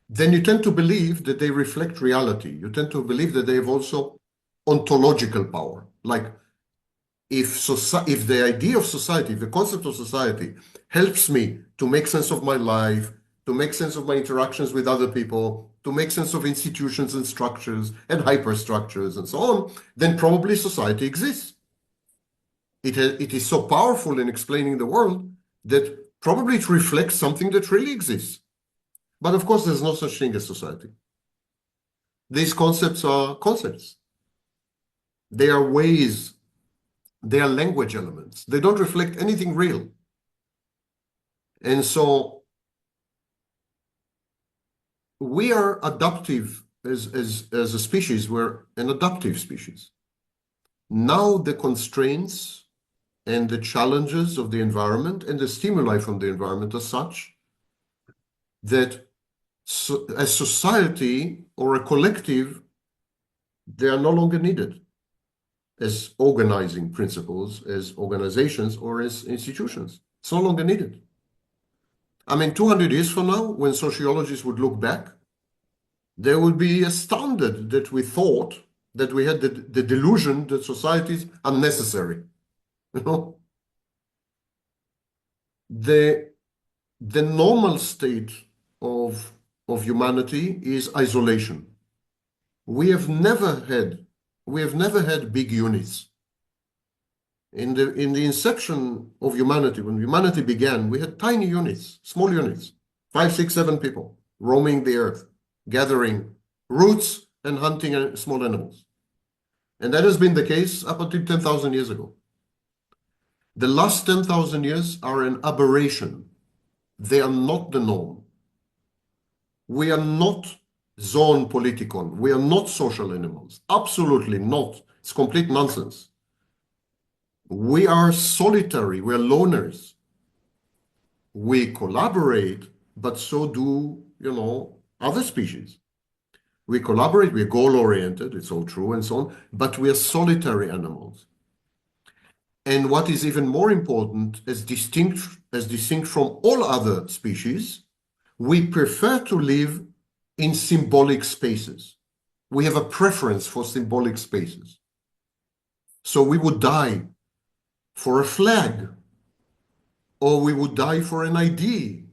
then you tend to believe that they reflect reality. You tend to believe that they have also ontological power. Like if the idea of society, the concept of society helps me to make sense of my life, to make sense of my interactions with other people, to make sense of institutions and structures and hyperstructures and so on, then probably society exists. It is so powerful in explaining the world that probably it reflects something that really exists. But of course, there's no such thing as society. These concepts are concepts. They are ways, they are language elements. They don't reflect anything real. And so we are adaptive as a species. We're an adaptive species. Now the constraints and the challenges of the environment and the stimuli from the environment are such that as society or a collective, they are no longer needed as organizing principles, as organizations, or as institutions. It's no longer needed. I mean, 200 years from now, when sociologists would look back, they would be astounded that we thought that we had the delusion that societies are necessary. You know? The normal state of humanity is isolation. We have never had big units. In the inception of humanity, when humanity began, we had tiny units, small units, 5, 6, 7 people roaming the earth, gathering roots and hunting small animals. And that has been the case up until 10,000 years ago. The last 10,000 years are an aberration. They are not the norm. We are not zoon politikon. We are not social animals. Absolutely not. It's complete nonsense. We are solitary. We are loners. We collaborate, but so do, other species. We collaborate, we're goal-oriented, it's all true and so on, but we are solitary animals. And what is even more important, as distinct from all other species, we prefer to live in symbolic spaces. We have a preference for symbolic spaces. So we would die for a flag, or we would die for an ID,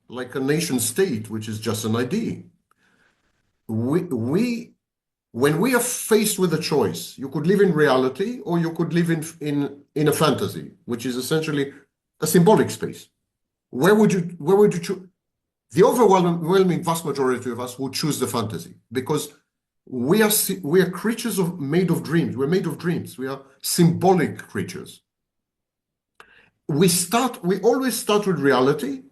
like a nation state, which is just an ID. When we are faced with a choice, you could live in reality or you could live in a fantasy, which is essentially a symbolic space. Where would you choose? The overwhelming vast majority of us would choose the fantasy, because we are creatures made of dreams. We're made of dreams. We are symbolic creatures. We always start with reality,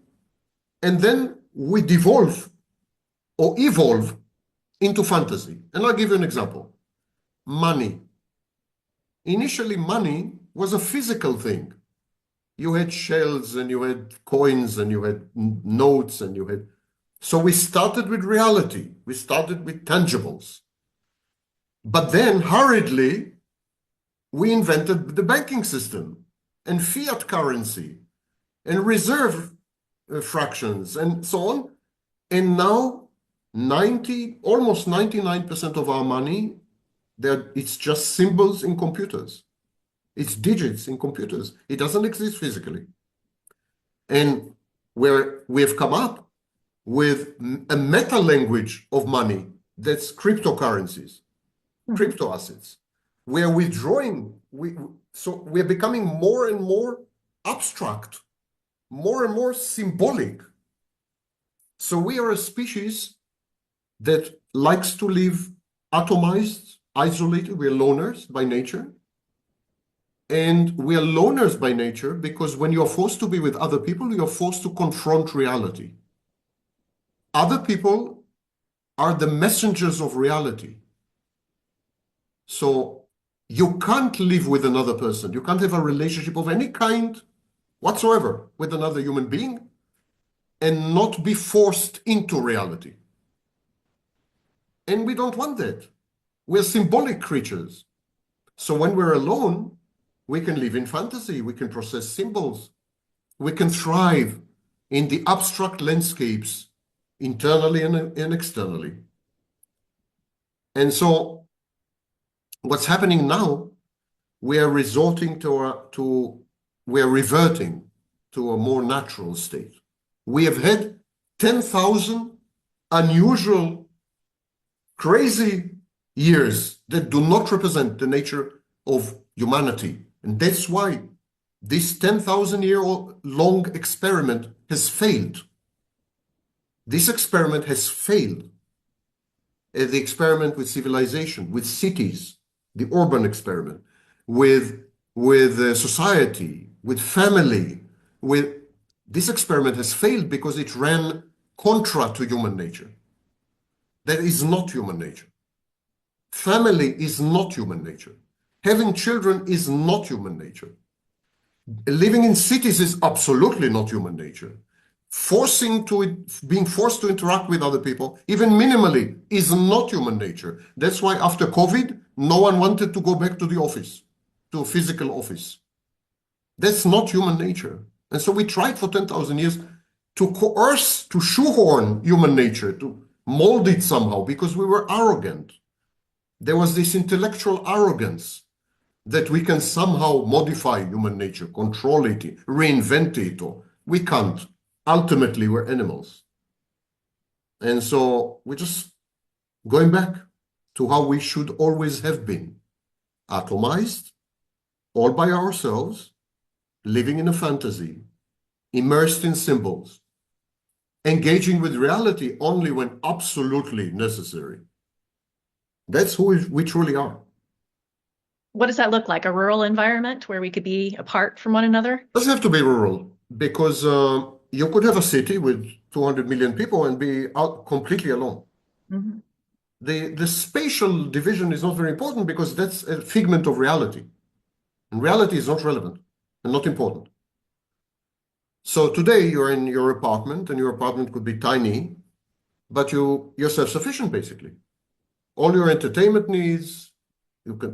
and then we devolve or evolve into fantasy. And I'll give you an example. Money. Initially, money was a physical thing. You had shells and you had coins and you had notes and you had. So we started with reality. We started with tangibles. But then hurriedly, we invented the banking system and fiat currency and reserve fractions and so on. And now almost 99% of our money, it's just symbols in computers. It's digits in computers. It doesn't exist physically. And we have come up with a meta language of money that's cryptocurrencies, crypto assets. We're withdrawing, so we're becoming more and more abstract, more and more symbolic. So we are a species that likes to live atomized, isolated. We're loners by nature. And we are loners by nature because when you're forced to be with other people, you're forced to confront reality. Other people are the messengers of reality. So you can't live with another person. You can't have a relationship of any kind whatsoever with another human being and not be forced into reality. And we don't want that. We're symbolic creatures. So when we're alone, we can live in fantasy. We can process symbols. We can thrive in the abstract landscapes internally and externally. And so what's happening now, we are reverting to a more natural state. We have had 10,000 unusual, crazy years that do not represent the nature of humanity. And that's why this 10,000-year-long experiment has failed. This experiment has failed. The experiment with civilization, with cities, the urban experiment, with society, with family, this experiment has failed because it ran contra to human nature. That is not human nature. Family is not human nature. Having children is not human nature. Living in cities is absolutely not human nature. Being forced to interact with other people, even minimally, is not human nature. That's why after COVID, no one wanted to go back to the office, to a physical office. That's not human nature. And so we tried for 10,000 years to coerce, to shoehorn human nature, to mold it somehow, because we were arrogant. There was this intellectual arrogance that we can somehow modify human nature, control it, reinvent it, or we can't. Ultimately, we're animals. And so we're just going back to how we should always have been. Atomized, all by ourselves, living in a fantasy, immersed in symbols, engaging with reality only when absolutely necessary. That's who we truly are. What does that look like? A rural environment where we could be apart from one another? It doesn't have to be rural, because you could have a city with 200 million people and be out completely alone. Mm-hmm. The spatial division is not very important because that's a figment of reality. And reality is not relevant and not important. So today you're in your apartment, and your apartment could be tiny, but you're self-sufficient basically. All your entertainment needs,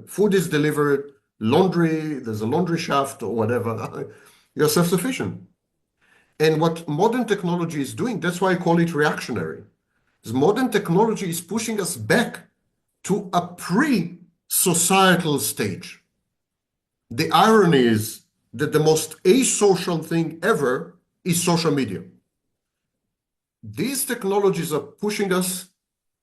food is delivered, laundry, there's a laundry shaft or whatever. You're self-sufficient. And what modern technology is doing, that's why I call it reactionary. Because modern technology is pushing us back to a pre-societal stage. The irony is that the most asocial thing ever is social media. These technologies are pushing us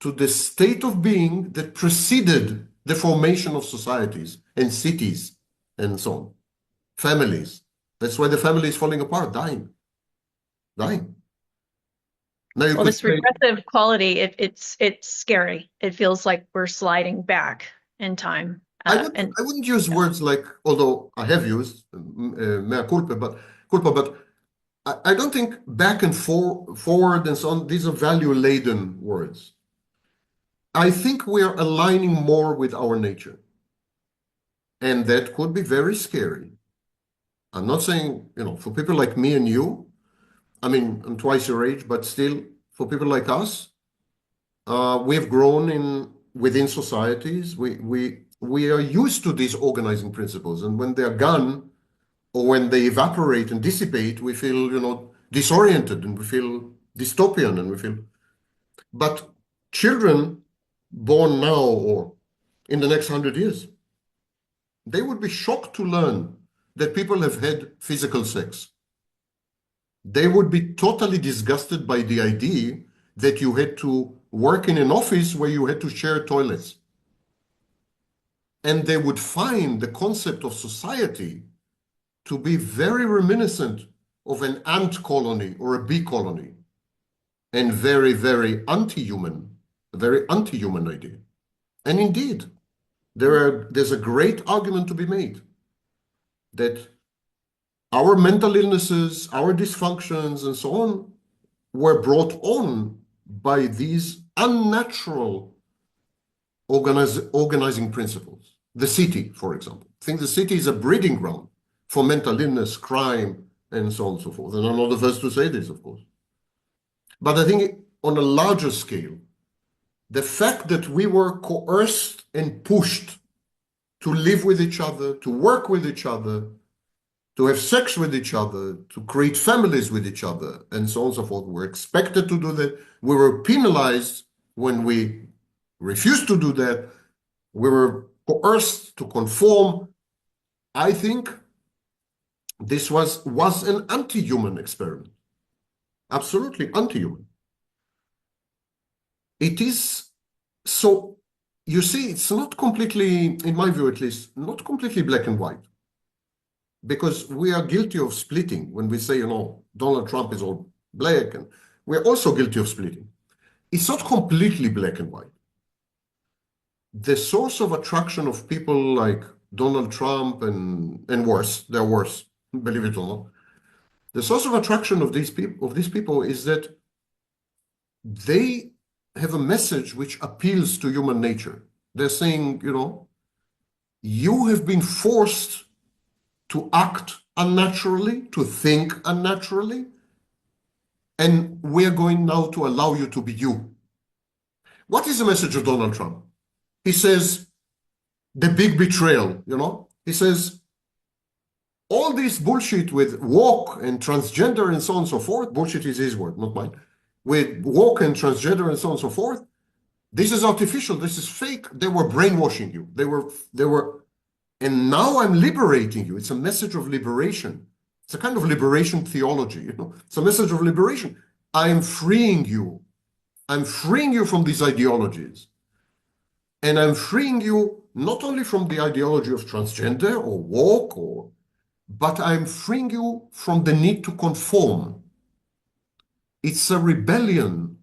to the state of being that preceded the formation of societies and cities and so on. Families. That's why the family is falling apart, dying. Now you Well, could this say, regressive quality, it's scary. It feels like we're sliding back in time. And I wouldn't use words like, although I have used mea culpa, but I don't think back and forward and so on, these are value-laden words. I think we are aligning more with our nature. And that could be very scary. I'm not saying, for people like me and you, I mean, I'm twice your age, but still, for people like us, we have grown within societies. We are used to these organizing principles, and when they're gone or when they evaporate and dissipate, we feel, disoriented and we feel dystopian and we feel. But children born now or in the next 100 years, they would be shocked to learn that people have had physical sex. They would be totally disgusted by the idea that you had to work in an office where you had to share toilets. And they would find the concept of society to be very reminiscent of an ant colony or a bee colony, and very, very anti-human, a very anti-human idea. And indeed, there's a great argument to be made that our mental illnesses, our dysfunctions, and so on were brought on by these unnatural organizing principles. The city, for example. I think the city is a breeding ground for mental illness, crime, and so on and so forth. And I'm not the first to say this, of course. But I think on a larger scale, the fact that we were coerced and pushed to live with each other, to work with each other, to have sex with each other, to create families with each other, and so on and so forth. We're expected to do that. We were penalized when we refused to do that. We were coerced to conform. I think this was an anti-human experiment. Absolutely anti-human. It is, so you see, it's not completely, in my view at least, not completely black and white. Because we are guilty of splitting when we say, Donald Trump is all black, and we're also guilty of splitting. It's not completely black and white. The source of attraction of people like Donald Trump and worse, they're worse, believe it or not. The source of attraction of these people is that they have a message which appeals to human nature. They're saying, you have been forced to act unnaturally, to think unnaturally, and we're going now to allow you to be you. What is the message of Donald Trump? He says, the big betrayal, He says, all this bullshit with woke and transgender and so on and so forth, bullshit is his word, not mine, with woke and transgender and so on and so forth, this is artificial, this is fake, they were brainwashing you. They were, and now I'm liberating you. It's a message of liberation. It's a kind of liberation theology, It's a message of liberation. I'm freeing you. I'm freeing you from these ideologies. And I'm freeing you not only from the ideology of transgender or woke, but I'm freeing you from the need to conform. It's a rebellion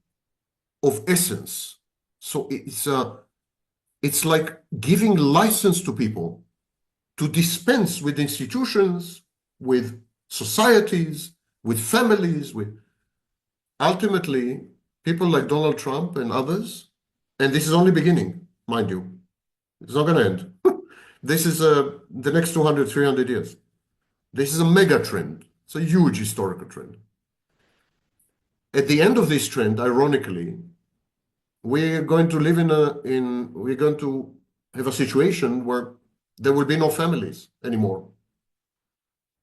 of essence. So it's like giving license to people to dispense with institutions, with societies, with families, with ultimately people like Donald Trump and others. And this is only beginning, mind you. It's not going to end. This is the next 200, 300 years. This is a mega trend. It's a huge historical trend. At the end of this trend, ironically, we're going to live we're going to have a situation where there will be no families anymore.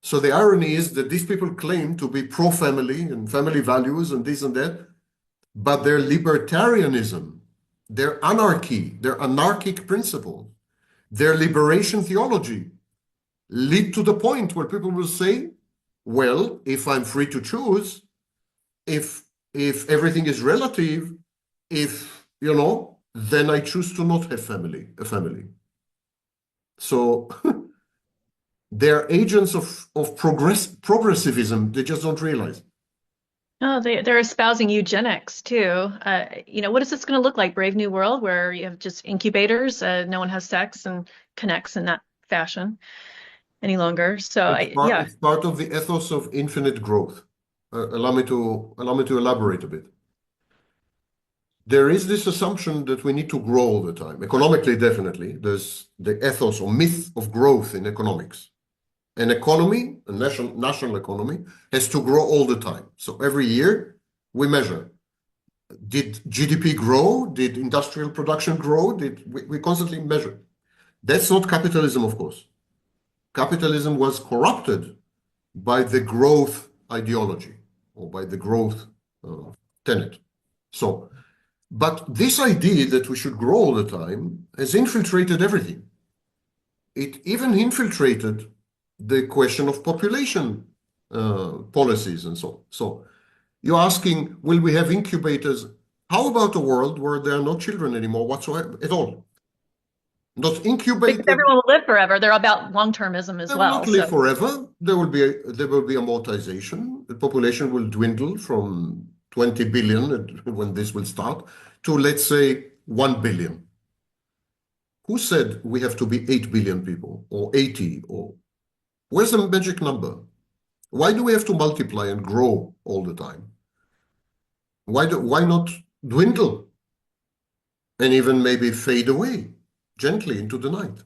So the irony is that these people claim to be pro-family and family values and this and that, but their libertarianism, their anarchy, their anarchic principles, their liberation theology lead to the point where people will say, well, if I'm free to choose, if everything is relative, then I choose to not have a family. So they're agents of progressivism. They just don't realize. Oh, they're espousing eugenics too. What is this going to look like? Brave New World, where you have just incubators, no one has sex and connects in that fashion any longer. So, yeah. It's part of the ethos of infinite growth. Allow me to elaborate a bit. There is this assumption that we need to grow all the time. Economically, definitely. There's the ethos or myth of growth in economics. An economy, a national economy, has to grow all the time. So every year we measure. Did GDP grow? Did industrial production grow? We constantly measure. That's not capitalism, of course. Capitalism was corrupted by the growth ideology or by the growth tenet. So, but this idea that we should grow all the time has infiltrated everything. It even infiltrated the question of population policies and so on. So you're asking, will we have incubators? How about a world where there are no children anymore whatsoever at all? Not Because incubated. everyone will live forever. They're about long-termism as They will well. not live forever. There will be amortization. The population will dwindle from 20 billion when this will start to, let's say, 1 billion. Who said we have to be 8 billion people or 80 or where's the magic number? Why do we have to multiply and grow all the time? Why not dwindle and even maybe fade away gently into the night?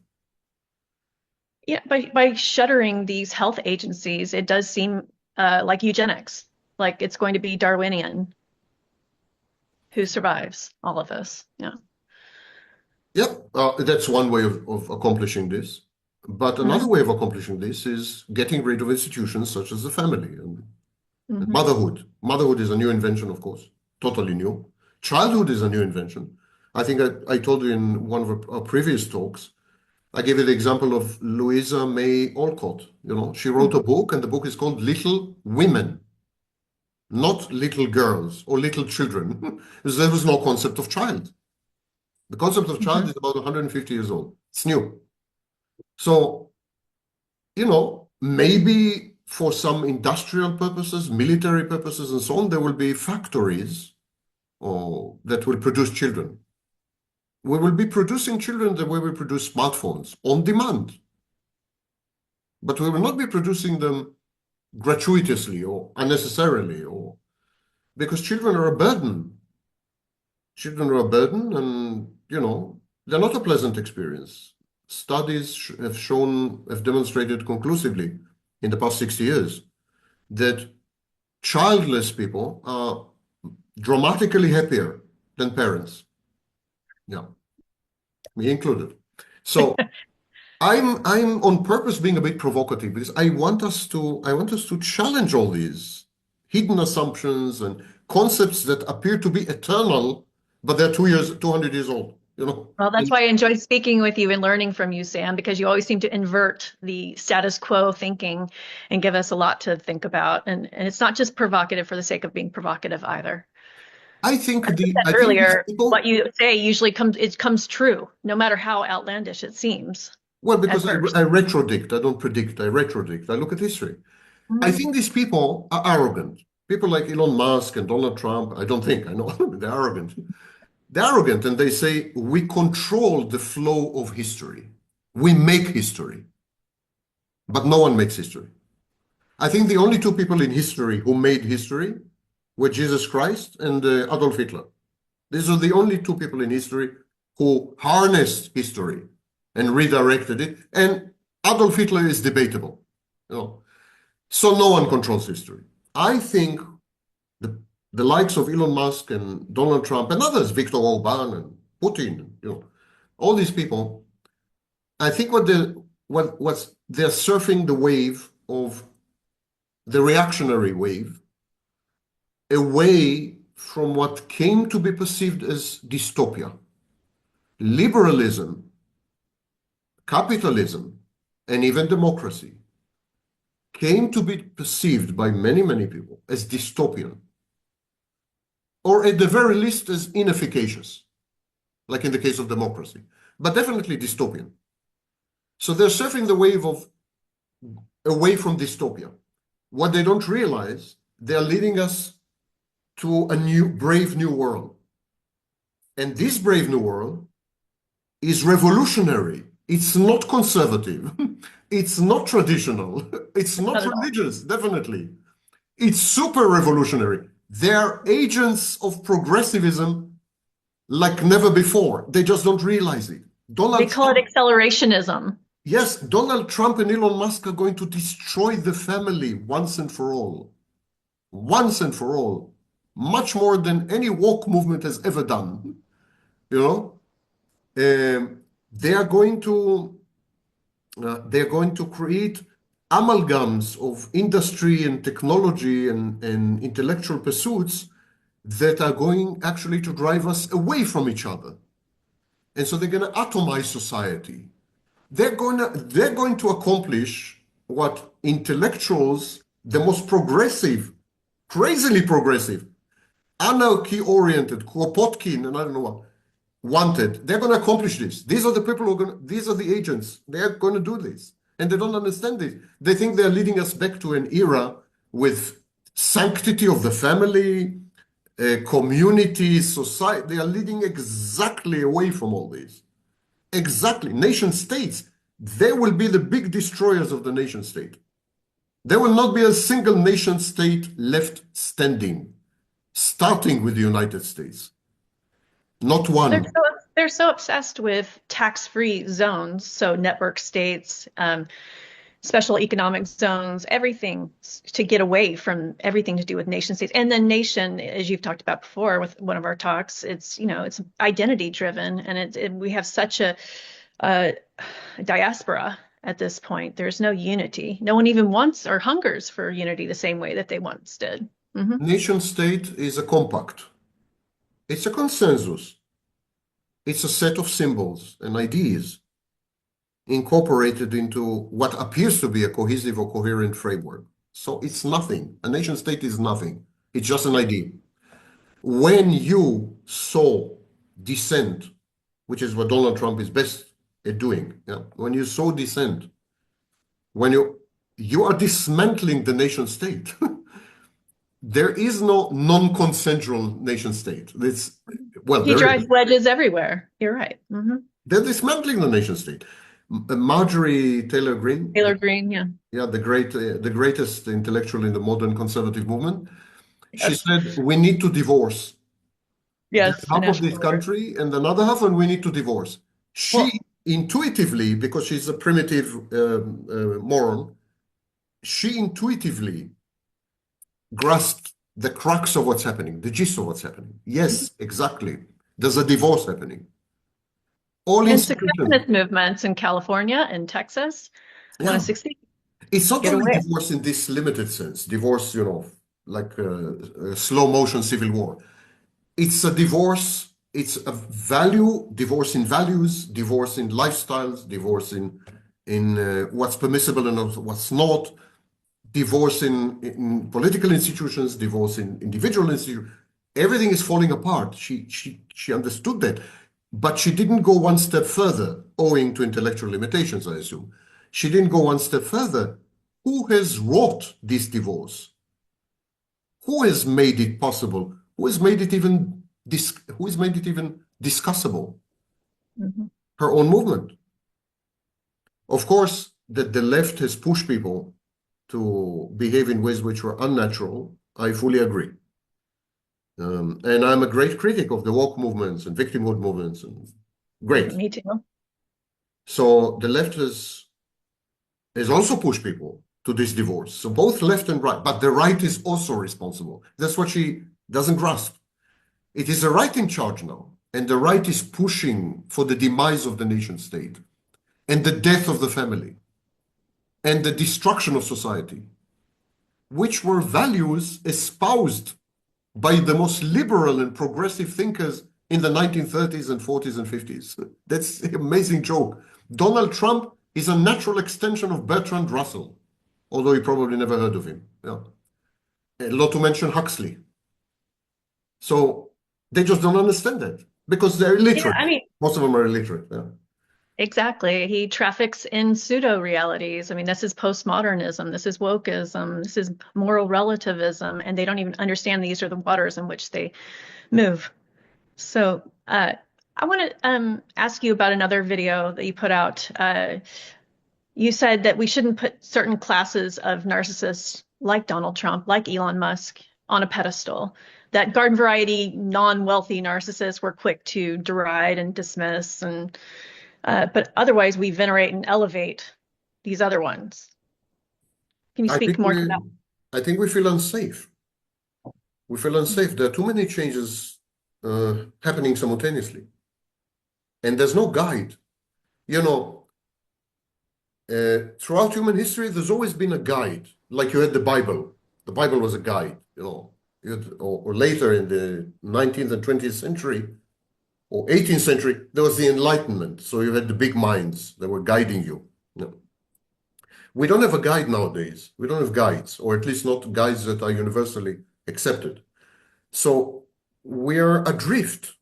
Yeah, by shuttering these health agencies, it does seem like eugenics, like it's going to be Darwinian who survives all of this. Yeah. Yep, that's one way of accomplishing this. But another way of accomplishing this is getting rid of institutions such as the family and motherhood. Motherhood is a new invention, of course, totally new. Childhood is a new invention. I think I told you in one of our previous talks, I gave you the example of Louisa May Alcott. She wrote a book, and the book is called Little Women, not little girls or little children, because there was no concept of child. The concept of child is about 150 years old. It's new. So, maybe for some industrial purposes, military purposes, and so on, there will be factories that will produce children. We will be producing children the way we produce smartphones, on demand. But we will not be producing them gratuitously or unnecessarily, or because children are a burden. Children are a burden, and they're not a pleasant experience. Studies have demonstrated conclusively in the past 60 years that childless people are dramatically happier than parents. Yeah, me included. So I'm on purpose being a bit provocative because I want us to challenge all these hidden assumptions and concepts that appear to be eternal, but they're 200 years old. Well, that's why I enjoy speaking with you and learning from you, Sam, because you always seem to invert the status quo thinking and give us a lot to think about. And it's not just provocative for the sake of being provocative either. I think Earlier, what you say usually comes true, no matter how outlandish it seems. Well, because I retrodict, I don't predict, I retrodict, I look at history. I think these people are arrogant. People like Elon Musk and Donald Trump, I don't think, I know, they're arrogant. They're arrogant and they say, we control the flow of history. We make history. But no one makes history. I think the only two people in history who made history were Jesus Christ and Adolf Hitler. These are the only two people in history who harnessed history and redirected it. And Adolf Hitler is debatable. So no one controls history. I think the likes of Elon Musk and Donald Trump and others, Viktor Orban and Putin, all these people, I think they're surfing the wave of the reactionary wave away from what came to be perceived as dystopia. Liberalism, capitalism, and even democracy came to be perceived by many, many people as dystopian, or at the very least as inefficacious, like in the case of democracy, but definitely dystopian. So they're surfing the wave of away from dystopia. What they don't realize, they're leading us to a new, brave new world. And this brave new world is revolutionary. It's not conservative. It's not traditional. It's not Not at all. religious, definitely. It's super revolutionary. They're agents of progressivism like never before. They just don't realize it. They Donald call it Trump, accelerationism. yes, Donald Trump and Elon Musk are going to destroy the family once and for all. Once and for all. Much more than any woke movement has ever done. You know? They are going to they're going to create amalgams of industry and technology and intellectual pursuits that are going actually to drive us away from each other. And so they're going to atomize society. They're going to accomplish what intellectuals, the most progressive, crazily progressive, anarchy-oriented, Kropotkin, and I don't know what, wanted. They're going to accomplish this. These are the people who are going to, these are the agents. They're going to do this. And they don't understand it. They think they're leading us back to an era with sanctity of the family, community, society. They are leading exactly away from all this. Exactly. Nation states, they will be the big destroyers of the nation state. There will not be a single nation state left standing, starting with the United States. Not one. They're so obsessed with tax-free zones, so network states, special economic zones, everything to get away from everything to do with nation states. And the nation, as you've talked about before with one of our talks, it's it's identity driven, and we have such a diaspora at this point. There's no unity. No one even wants or hungers for unity the same way that they once did. Nation state is a compact. It's a consensus. It's a set of symbols and ideas incorporated into what appears to be a cohesive or coherent framework. So it's nothing. A nation state is nothing. It's just an idea. When you sow dissent, which is what Donald Trump is best at doing, when you sow dissent, when you are dismantling the nation state. There is no non-consensual nation state. He drives wedges everywhere. You're right. They're dismantling the nation state. Marjorie Taylor Greene. Taylor Greene, yeah. Yeah, the greatest intellectual in the modern conservative movement. She said, we need to divorce. Yes. Half of this country and another half, and we need to divorce. She intuitively, because she's a primitive moron, she intuitively grasped the crux of what's happening, the gist of what's happening. Yes, exactly. There's a divorce happening. All and secessionist movements in California and Texas want to succeed. It's not only divorce in this limited sense, divorce, like a slow motion civil war. It's a divorce, it's a divorce in values, divorce in lifestyles, divorce in what's permissible and what's not, divorce in political institutions, divorce in individual institutions. Everything is falling apart. She understood that, but she didn't go one step further, owing to intellectual limitations, I assume. She didn't go one step further. Who has wrought this divorce? Who has made it possible? Who has made it even discussable? Her own movement. Of course, that the left has pushed people to behave in ways which were unnatural, I fully agree. And I'm a great critic of the woke movements and victimhood movements. And great. Me too. So the left has also pushed people to this divorce. So both left and right, but the right is also responsible. That's what she doesn't grasp. It is the right in charge now, and the right is pushing for the demise of the nation state and the death of the family and the destruction of society, which were values espoused by the most liberal and progressive thinkers in the 1930s and 40s and 50s. That's an amazing joke. Donald Trump is a natural extension of Bertrand Russell, although you probably never heard of him. Not to mention Huxley. So they just don't understand that because they're illiterate. Yeah, most of them are illiterate. Exactly. He traffics in pseudo realities. I mean, this is postmodernism, this is wokeism, this is moral relativism, and they don't even understand these are the waters in which they move. So, I want to ask you about another video that you put out. You said that we shouldn't put certain classes of narcissists like Donald Trump, like Elon Musk, on a pedestal. That garden variety, non-wealthy narcissists we're quick to deride and dismiss, and but otherwise we venerate and elevate these other ones. Can you I speak think more to we, that? I think we feel unsafe. We feel unsafe. There are too many changes happening simultaneously, and there's no guide. You know, throughout human history, there's always been a guide. Like you had the Bible. The Bible was a guide. You know, or later in the 19th and 20th century or 18th century, there was the Enlightenment. So you had the big minds that were guiding you. You know, we don't have a guide nowadays. We don't have guides, or at least not guides that are universally accepted. So we're adrift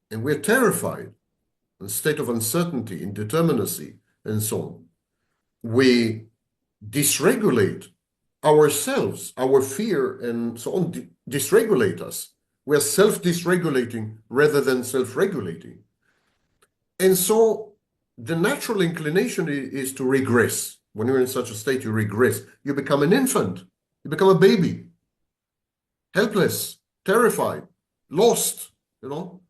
and we're terrified, in a state of uncertainty, indeterminacy, and so on. We dysregulate ourselves, our fear and so on dysregulate us. We're self-dysregulating rather than self-regulating. And so the natural inclination is to regress. When you're in such a state, you regress. You become an infant. You become a baby. Helpless, terrified, lost, you know.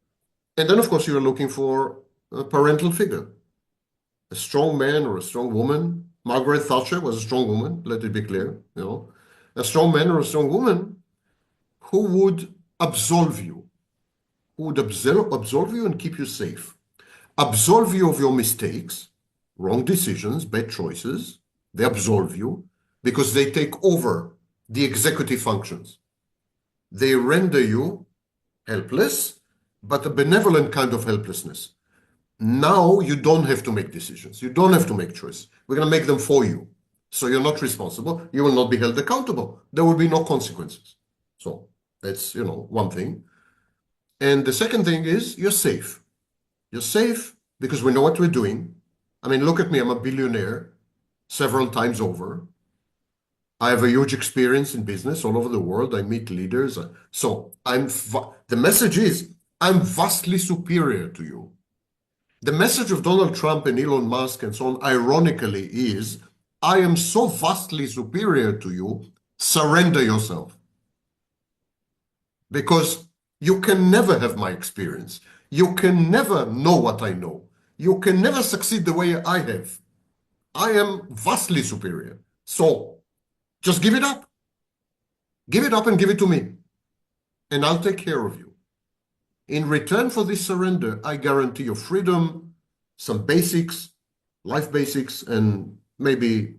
And then, of course, you're looking for a parental figure, a strong man or a strong woman. Margaret Thatcher was a strong woman, let it be clear, you know. A strong man or a strong woman who would absolve you, who would absolve you and keep you safe. Absolve you of your mistakes, wrong decisions, bad choices. They absolve you because they take over the executive functions. They render you helpless, but a benevolent kind of helplessness. Now you don't have to make decisions. You don't have to make choices. We're going to make them for you. So you're not responsible. You will not be held accountable. There will be no consequences. So that's, you know, one thing. And the second thing is you're safe. You're safe because we know what we're doing. I mean, look at me. I'm a billionaire several times over. I have a huge experience in business all over the world. I meet leaders. So the message is I'm vastly superior to you. The message of Donald Trump and Elon Musk and so on, ironically, is I am so vastly superior to you, surrender yourself. Because you can never have my experience. You can never know what I know. You can never succeed the way I have. I am vastly superior. So just give it up. Give it up and give it to me. And I'll take care of you. In return for this surrender, I guarantee you freedom, some basics, life basics, and maybe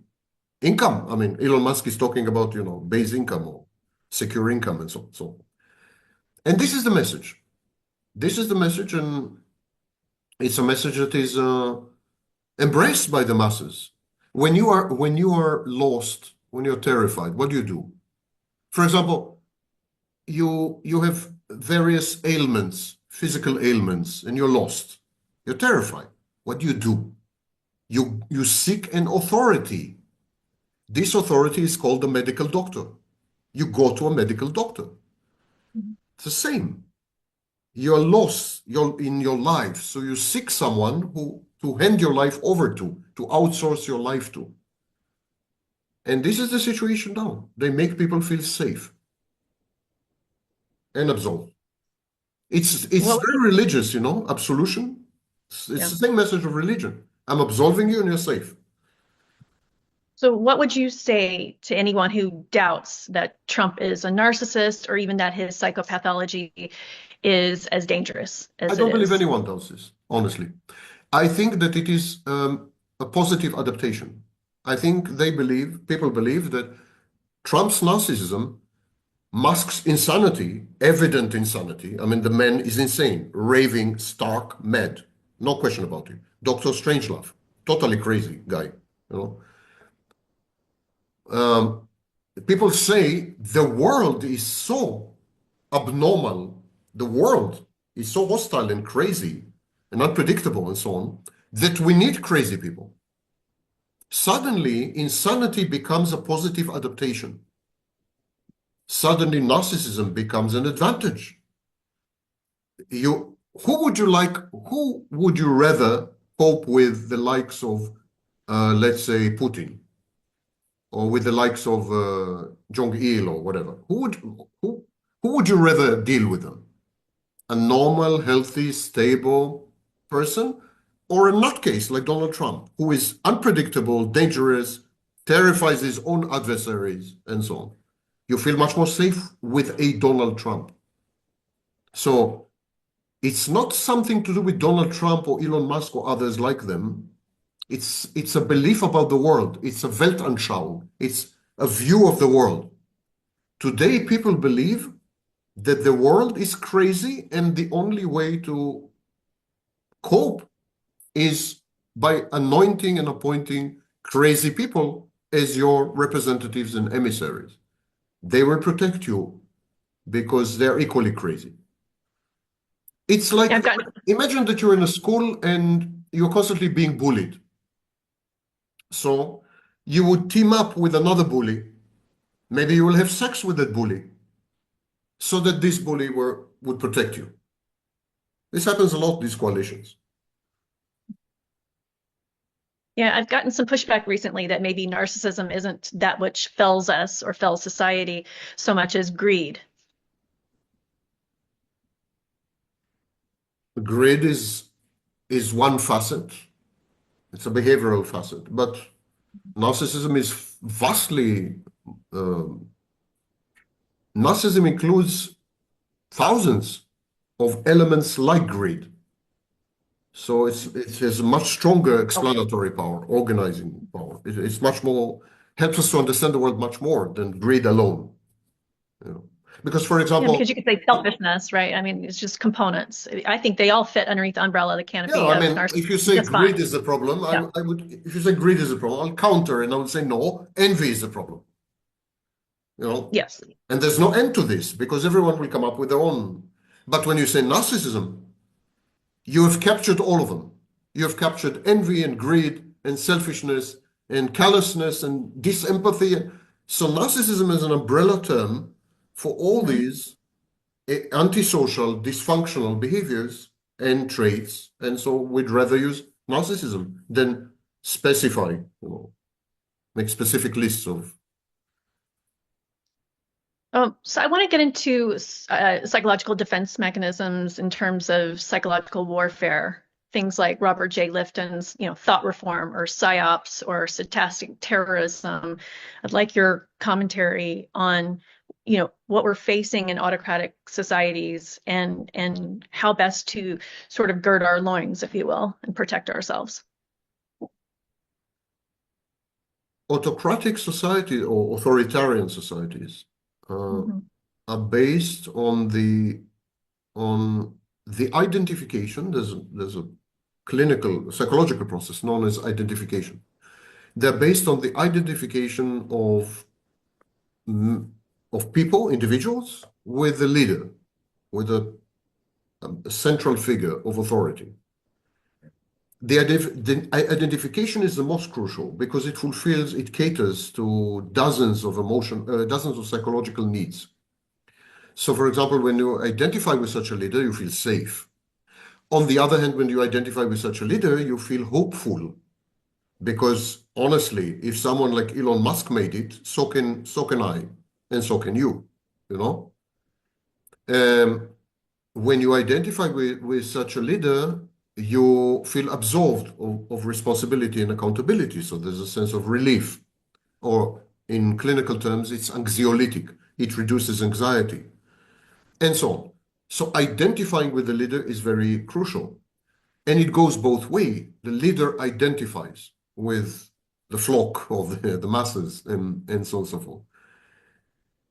income. I mean, Elon Musk is talking about, you know, base income or secure income and so on. So, and this is the message. This is the message, and it's a message that is embraced by the masses. When you are lost, when you're terrified, what do? For example, you have various ailments, physical ailments, and you're lost. You're terrified. What do? You seek an authority. This authority is called a medical doctor. You go to a medical doctor. It's the same. You're lost in your life, so you seek someone to hand your life over to outsource your life to. And this is the situation now. They make people feel safe and absolved. It's very religious, you know, absolution. It's the same message of religion. I'm absolving you and you're safe. So what would you say to anyone who doubts that Trump is a narcissist or even that his psychopathology is as dangerous as it is? I don't believe anyone does this, honestly. I think that it is a positive adaptation. I think people believe that Trump's narcissism masks insanity, evident insanity. I mean, the man is insane, raving, stark, mad. No question about it. Dr. Strangelove, totally crazy guy, you know. People say the world is so abnormal, the world is so hostile and crazy and unpredictable and so on, that we need crazy people. Suddenly, insanity becomes a positive adaptation. Suddenly, narcissism becomes an advantage. Who would you rather cope with the likes of, let's say, Putin, or with the likes of Jong-il or whatever? Who would you rather deal with them? A normal, healthy, stable person, or a nutcase like Donald Trump, who is unpredictable, dangerous, terrifies his own adversaries, and so on? You feel much more safe with a Donald Trump. So it's not something to do with Donald Trump or Elon Musk or others like them. It's a belief about the world. It's a Weltanschauung. It's a view of the world. Today, people believe that the world is crazy, and the only way to cope is by anointing and appointing crazy people as your representatives and emissaries. They will protect you because they're equally crazy. It's like, imagine that you're in a school and you're constantly being bullied. So you would team up with another bully. Maybe you will have sex with that bully so that this bully would protect you. This happens a lot, these coalitions. Yeah, I've gotten some pushback recently that maybe narcissism isn't that which fells us or fells society so much as greed. Greed is one facet. It's a behavioral facet, but narcissism is vastly. Narcissism includes thousands of elements like greed. So it has a much stronger explanatory power, organizing power. It's much more, helps us to understand the world much more than greed alone. You know? Because, for example, because you could say selfishness, right? I mean, it's just components. I think they all fit underneath the umbrella, the canopy yeah, I of mean, narcissism. if you say Just greed fine. is the problem, Yeah. I would, if you say greed is the problem, I'll counter and I would say no, envy is the problem. You know? Yes. And there's no end to this because everyone will come up with their own. But when you say narcissism, you have captured all of them. You have captured envy and greed and selfishness and callousness and disempathy. So narcissism is an umbrella term for all these antisocial, dysfunctional behaviors and traits. And so we'd rather use narcissism than specify, make specific lists of. So I want to get into psychological defense mechanisms in terms of psychological warfare. Things like Robert J. Lifton's, thought reform or psyops or stochastic terrorism. I'd like your commentary on, what we're facing in autocratic societies and how best to sort of gird our loins, if you will, and protect ourselves. Autocratic society or authoritarian societies are based on the identification. There's a clinical psychological process known as identification. They're based on the identification of people, individuals, with the leader, with a central figure of authority. The identification is the most crucial because it caters to dozens of psychological needs. So, for example, when you identify with such a leader, you feel safe. On the other hand, when you identify with such a leader, you feel hopeful. Because honestly, if someone like Elon Musk made it, so can I, and so can you, When you identify with such a leader, you feel absolved of responsibility and accountability. So there's a sense of relief, or in clinical terms, it's anxiolytic. It reduces anxiety, and so on. So identifying with the leader is very crucial. And it goes both ways. The leader identifies with the flock or the masses and so on and so forth.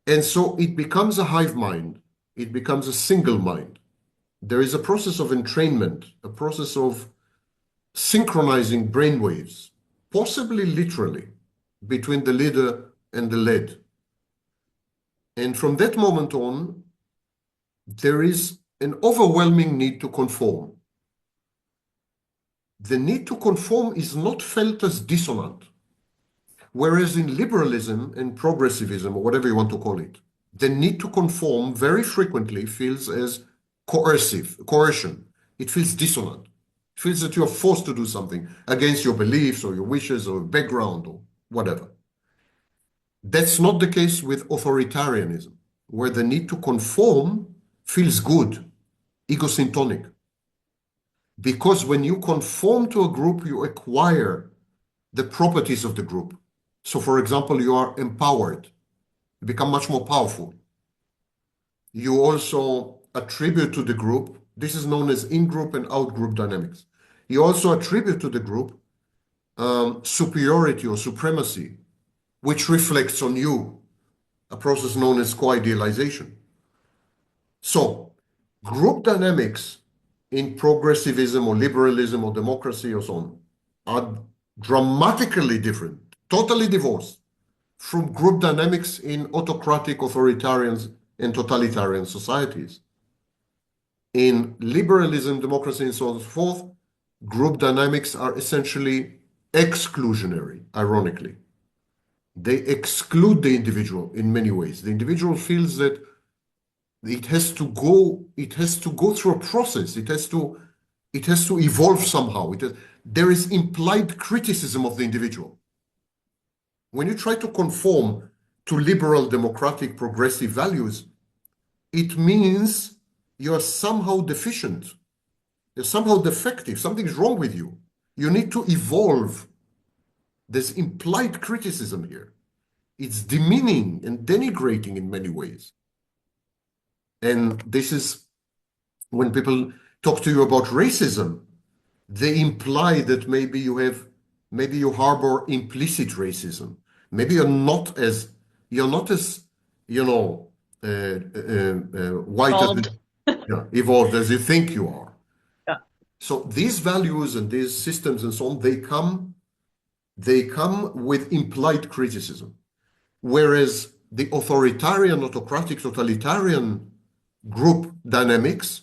And so it becomes a hive mind. It becomes a single mind. There is a process of entrainment, a process of synchronizing brainwaves, possibly literally, between the leader and the led. And from that moment on, there is an overwhelming need to conform. the need to conform is not felt as dissonant. Whereas in liberalism and progressivism, or whatever you want to call it, the need to conform very frequently feels as coercion. It feels dissonant. It feels that you're forced to do something against your beliefs or your wishes or background or whatever. That's not the case with authoritarianism, where the need to conform feels good, egosyntonic. Because when you conform to a group, you acquire the properties of the group. So, for example, you are empowered, you become much more powerful. You also attribute to the group, this is known as in-group and out-group dynamics. You also attribute to the group superiority or supremacy, which reflects on you, a process known as co-idealization. So, group dynamics in progressivism or liberalism or democracy or so on are dramatically different, totally divorced from group dynamics in autocratic, authoritarian, and totalitarian societies. In liberalism, democracy, and so on and so forth, group dynamics are essentially exclusionary, ironically. They exclude the individual in many ways. The individual feels that it has to go through a process. It has to evolve somehow. There is implied criticism of the individual. When you try to conform to liberal, democratic, progressive values, it means you're somehow deficient. You're somehow defective. Something's wrong with you. You need to evolve. There's implied criticism here. It's demeaning and denigrating in many ways. And this is when people talk to you about racism, they imply that maybe you harbor implicit racism. Maybe you're not as white Evolved. evolved as you think you are. Yeah. So these values and these systems and so on, they come with implied criticism. Whereas the authoritarian, autocratic, totalitarian group dynamics,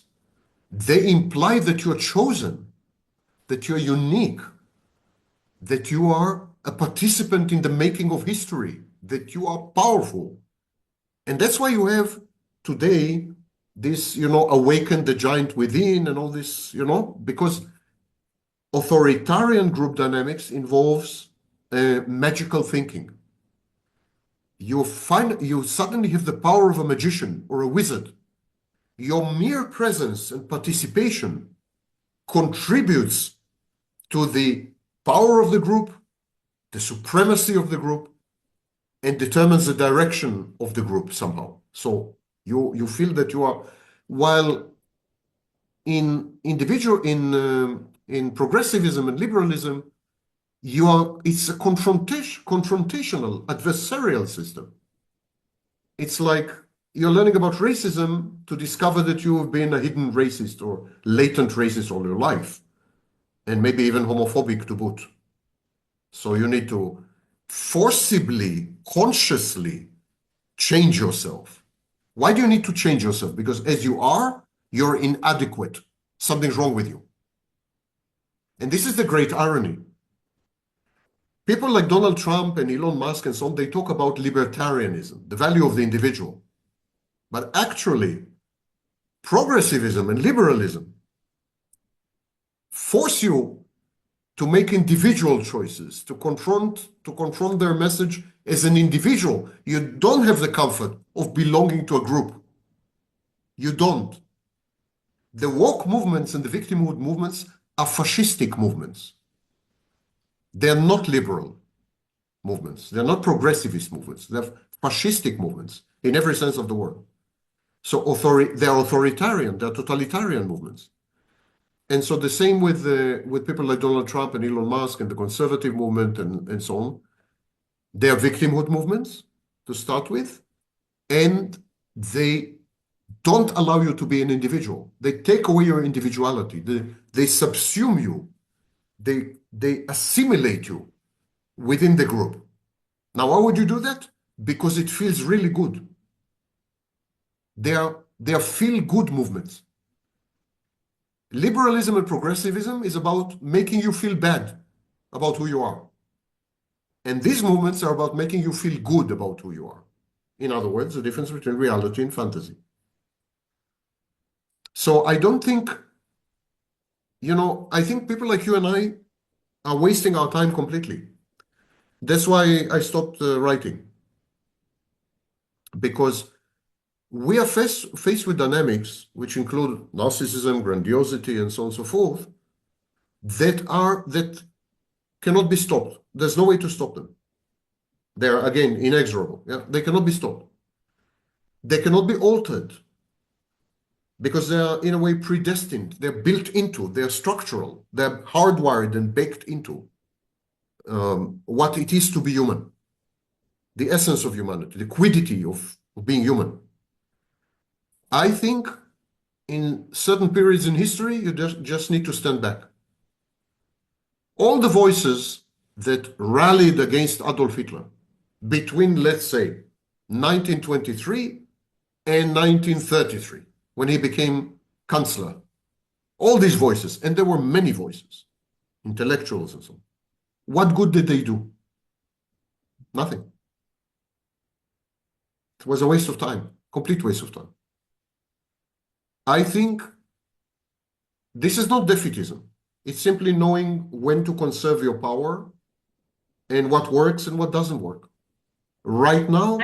they imply that you're chosen, that you're unique, that you are a participant in the making of history, that you are powerful. And that's why you have today this, awaken the giant within and all this, because authoritarian group dynamics involves magical thinking. You suddenly have the power of a magician or a wizard. Your mere presence and participation contributes to the power of the group, the supremacy of the group, and determines the direction of the group somehow. So you feel that you are, while in progressivism and liberalism, it's a confrontational, adversarial system. It's like you're learning about racism to discover that you have been a hidden racist or latent racist all your life, and maybe even homophobic to boot. So you need to forcibly, consciously change yourself. Why do you need to change yourself? Because as you are, you're inadequate. Something's wrong with you. And this is the great irony. People like Donald Trump and Elon Musk and so on, they talk about libertarianism, the value of the individual. But actually, progressivism and liberalism force you to make individual choices, to confront their message as an individual. You don't have the comfort of belonging to a group. You don't. The woke movements and the victimhood movements are fascistic movements. They're not liberal movements. They're not progressivist movements. They're fascistic movements in every sense of the word. So they're authoritarian, they're totalitarian movements. And so the same with people like Donald Trump and Elon Musk and the conservative movement and so on. They are victimhood movements to start with, and they don't allow you to be an individual. They take away your individuality. They subsume you. They assimilate you within the group. Now, why would you do that? Because it feels really good. They are feel-good movements. Liberalism and progressivism is about making you feel bad about who you are. And these movements are about making you feel good about who you are. In other words, the difference between reality and fantasy. So I don't think, I think people like you and I are wasting our time completely. That's why I stopped writing. Because we are faced with dynamics which include narcissism, grandiosity, and so on and so forth, that cannot be stopped. There's no way to stop them. They're, again, inexorable. Yeah? They cannot be stopped. They cannot be altered because they are, in a way, predestined. They're built into, they're structural, they're hardwired and baked into what it is to be human, the essence of humanity, the quiddity of being human. I think in certain periods in history, you just need to stand back. All the voices that rallied against Adolf Hitler between, let's say, 1923 and 1933, when he became Chancellor, all these voices, and there were many voices, intellectuals and so on. What good did they do? Nothing. It was a waste of time, complete waste of time. I think this is not defeatism. It's simply knowing when to conserve your power and what works and what doesn't work. Right now,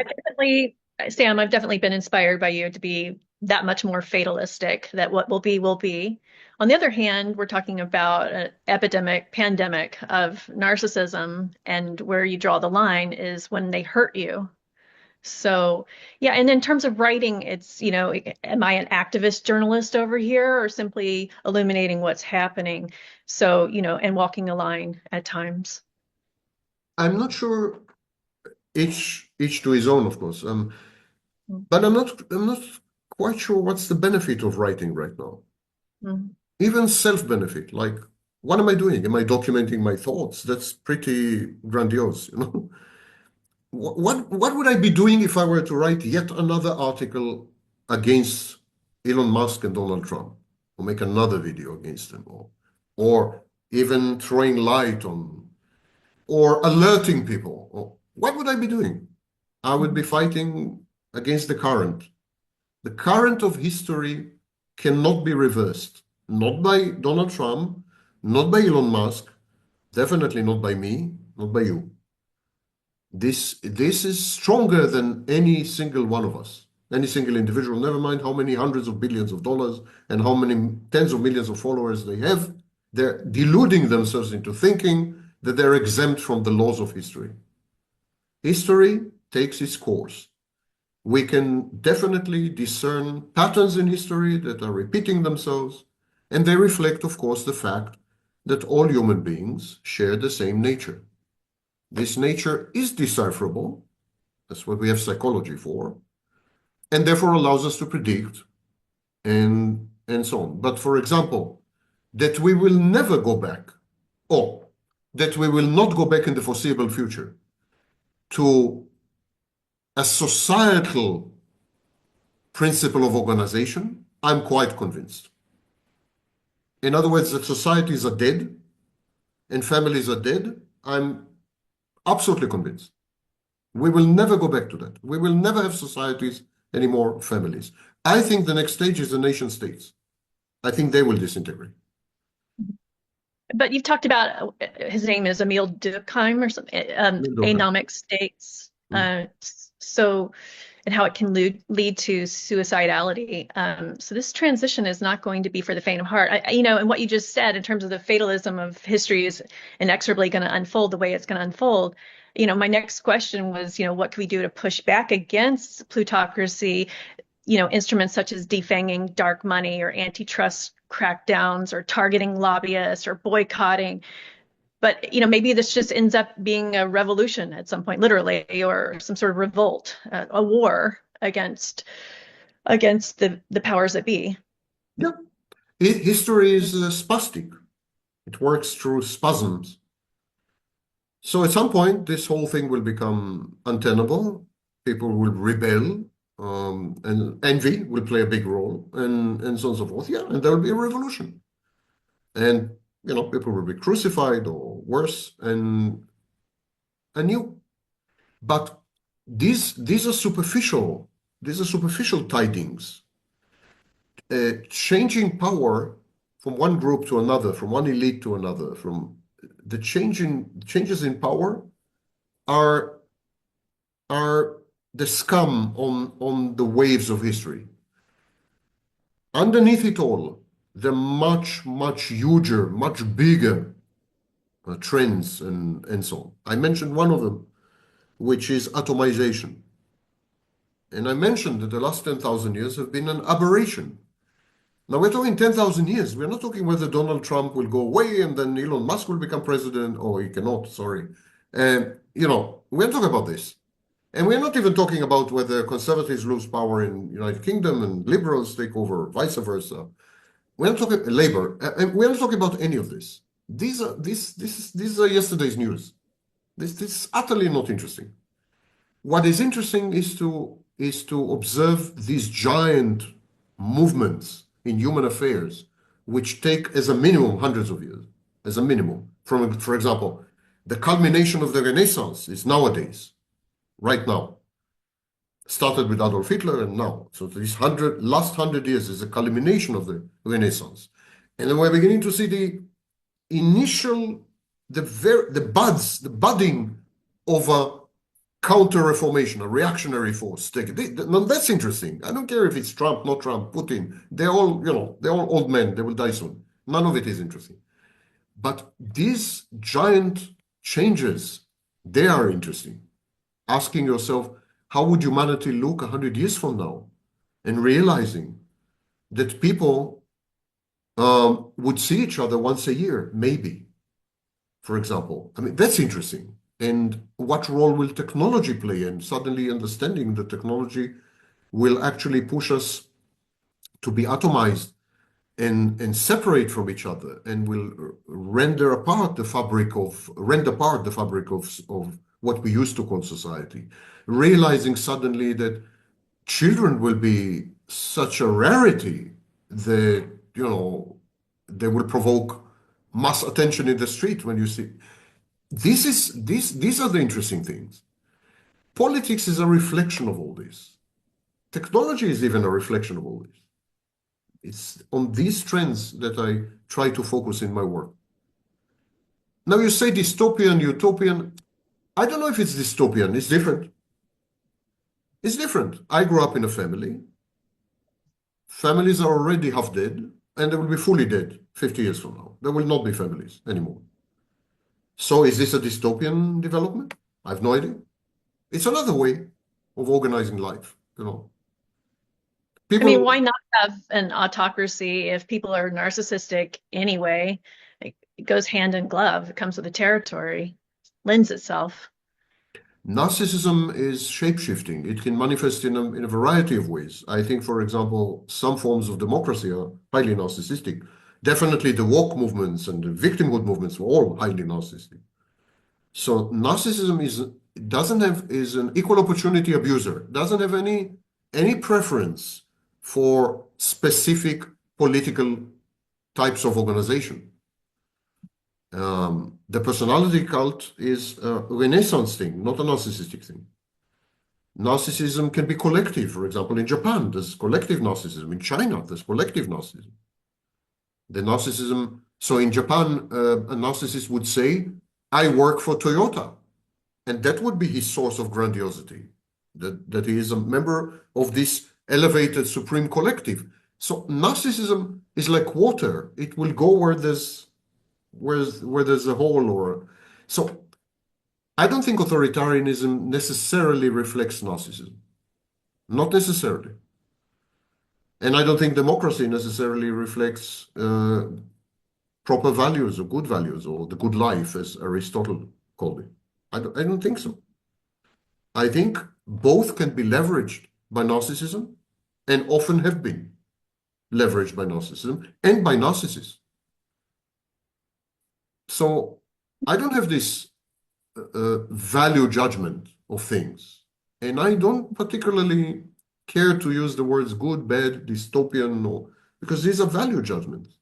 Sam, I've definitely been inspired by you to be that much more fatalistic, that what will be, will be. On the other hand, we're talking about an epidemic, pandemic of narcissism, and where you draw the line is when they hurt you. So, yeah, and in terms of writing, it's, am I an activist journalist over here or simply illuminating what's happening? So, and walking a line at times. I'm not sure, each to his own, of course. But I'm not quite sure what's the benefit of writing right now. Mm. Even self-benefit, like, what am I doing? Am I documenting my thoughts? That's pretty grandiose, What would I be doing if I were to write yet another article against Elon Musk and Donald Trump, or make another video against them, or even throwing light on, or alerting people? Or what would I be doing? I would be fighting against the current. The current of history cannot be reversed. Not by Donald Trump, not by Elon Musk, definitely not by me, not by you. This is stronger than any single one of us, any single individual, never mind how many hundreds of billions of dollars and how many tens of millions of followers they have. They're deluding themselves into thinking that they're exempt from the laws of history. History takes its course. We can definitely discern patterns in history that are repeating themselves, and they reflect, of course, the fact that all human beings share the same nature. This nature is decipherable. That's what we have psychology for, and therefore allows us to predict and so on. But for example, that we will never go back, or that we will not go back in the foreseeable future to a societal principle of organization, I'm quite convinced. In other words, that societies are dead and families are dead, I'm absolutely convinced. We will never go back to that. We will never have societies anymore, families. I think the next stage is the nation states. I think they will disintegrate. But you've talked about, his name is Emil Durkheim or something, anomic states. So, and how it can lead to suicidality. So this transition is not going to be for the faint of heart. And what you just said in terms of the fatalism of history is inexorably going to unfold the way it's going to unfold. My next question was, what can we do to push back against plutocracy? Instruments such as defanging dark money or antitrust crackdowns or targeting lobbyists or boycotting. But, maybe this just ends up being a revolution at some point, literally, or some sort of revolt, a war against the powers that be. Yeah. History is spastic. It works through spasms. So at some point, this whole thing will become untenable. People will rebel, and envy will play a big role, and so on and so forth. Yeah, and there will be a revolution. And, people will be crucified or worse, and you. But these are superficial. These are superficial tidings. Changing power from one group to another, from one elite to another, from the changes in power are the scum on the waves of history. Underneath it all, the much, much huger, much bigger trends and so on. I mentioned one of them, which is atomization. And I mentioned that the last 10,000 years have been an aberration. Now we're talking 10,000 years. We're not talking whether Donald Trump will go away and then Elon Musk will become president, or he cannot, sorry. And, we're talking about this. And we're not even talking about whether conservatives lose power in United Kingdom and liberals take over, vice versa. We're not talking labor, and we're not talking about any of this. These are yesterday's news. This is utterly not interesting. What is interesting is to observe these giant movements in human affairs, which take as a minimum hundreds of years, as a minimum. For example, the culmination of the Renaissance is nowadays, right now. Started with Adolf Hitler and now. So this last 100 years is a culmination of the Renaissance. And then we're beginning to see the initial, the budding of a counter-reformation, a reactionary force. Now that's interesting. I don't care if it's Trump, not Trump, Putin. They're all, they're all old men. They will die soon. None of it is interesting. But these giant changes, they are interesting. Asking yourself, how would humanity look 100 years from now? And realizing that people would see each other once a year, maybe, for example. I mean, that's interesting. And what role will technology play? And suddenly understanding that technology will actually push us to be atomized and separate from each other, and will rend apart the fabric of what we used to call society. Realizing suddenly that children will be such a rarity that, they will provoke mass attention in the street when you see. These are the interesting things. Politics is a reflection of all this. Technology is even a reflection of all this. It's on these trends that I try to focus in my work. Now you say dystopian, utopian. I don't know if it's dystopian. It's different. It's different. I grew up in a family. Families are already half dead, and they will be fully dead 50 years from now. There will not be families anymore. So is this a dystopian development? I have no idea. It's another way of organizing life, I mean, People, why not have an autocracy if people are narcissistic anyway? It goes hand in glove. It comes with the territory, lends itself. narcissism is shape-shifting. It can manifest in a variety of ways. I think, for example, some forms of democracy are highly narcissistic. Definitely the woke movements and the victimhood movements were all highly narcissistic. So narcissism is an equal opportunity abuser, doesn't have any preference for specific political types of organization. The personality cult is a Renaissance thing, not a narcissistic thing. Narcissism can be collective. For example, in Japan, there's collective narcissism. In China, there's collective narcissism. So in Japan, a narcissist would say, I work for Toyota. And that would be his source of grandiosity, that he is a member of this elevated supreme collective. So narcissism is like water. It will go where there's a hole. So I don't think authoritarianism necessarily reflects narcissism. Not necessarily. And I don't think democracy necessarily reflects proper values or good values or the good life, as Aristotle called it. I don't think so. I think both can be leveraged by narcissism, and often have been leveraged by narcissism and by narcissists. So I don't have this value judgment of things. And I don't particularly care to use the words good, bad, dystopian, because these are value judgments.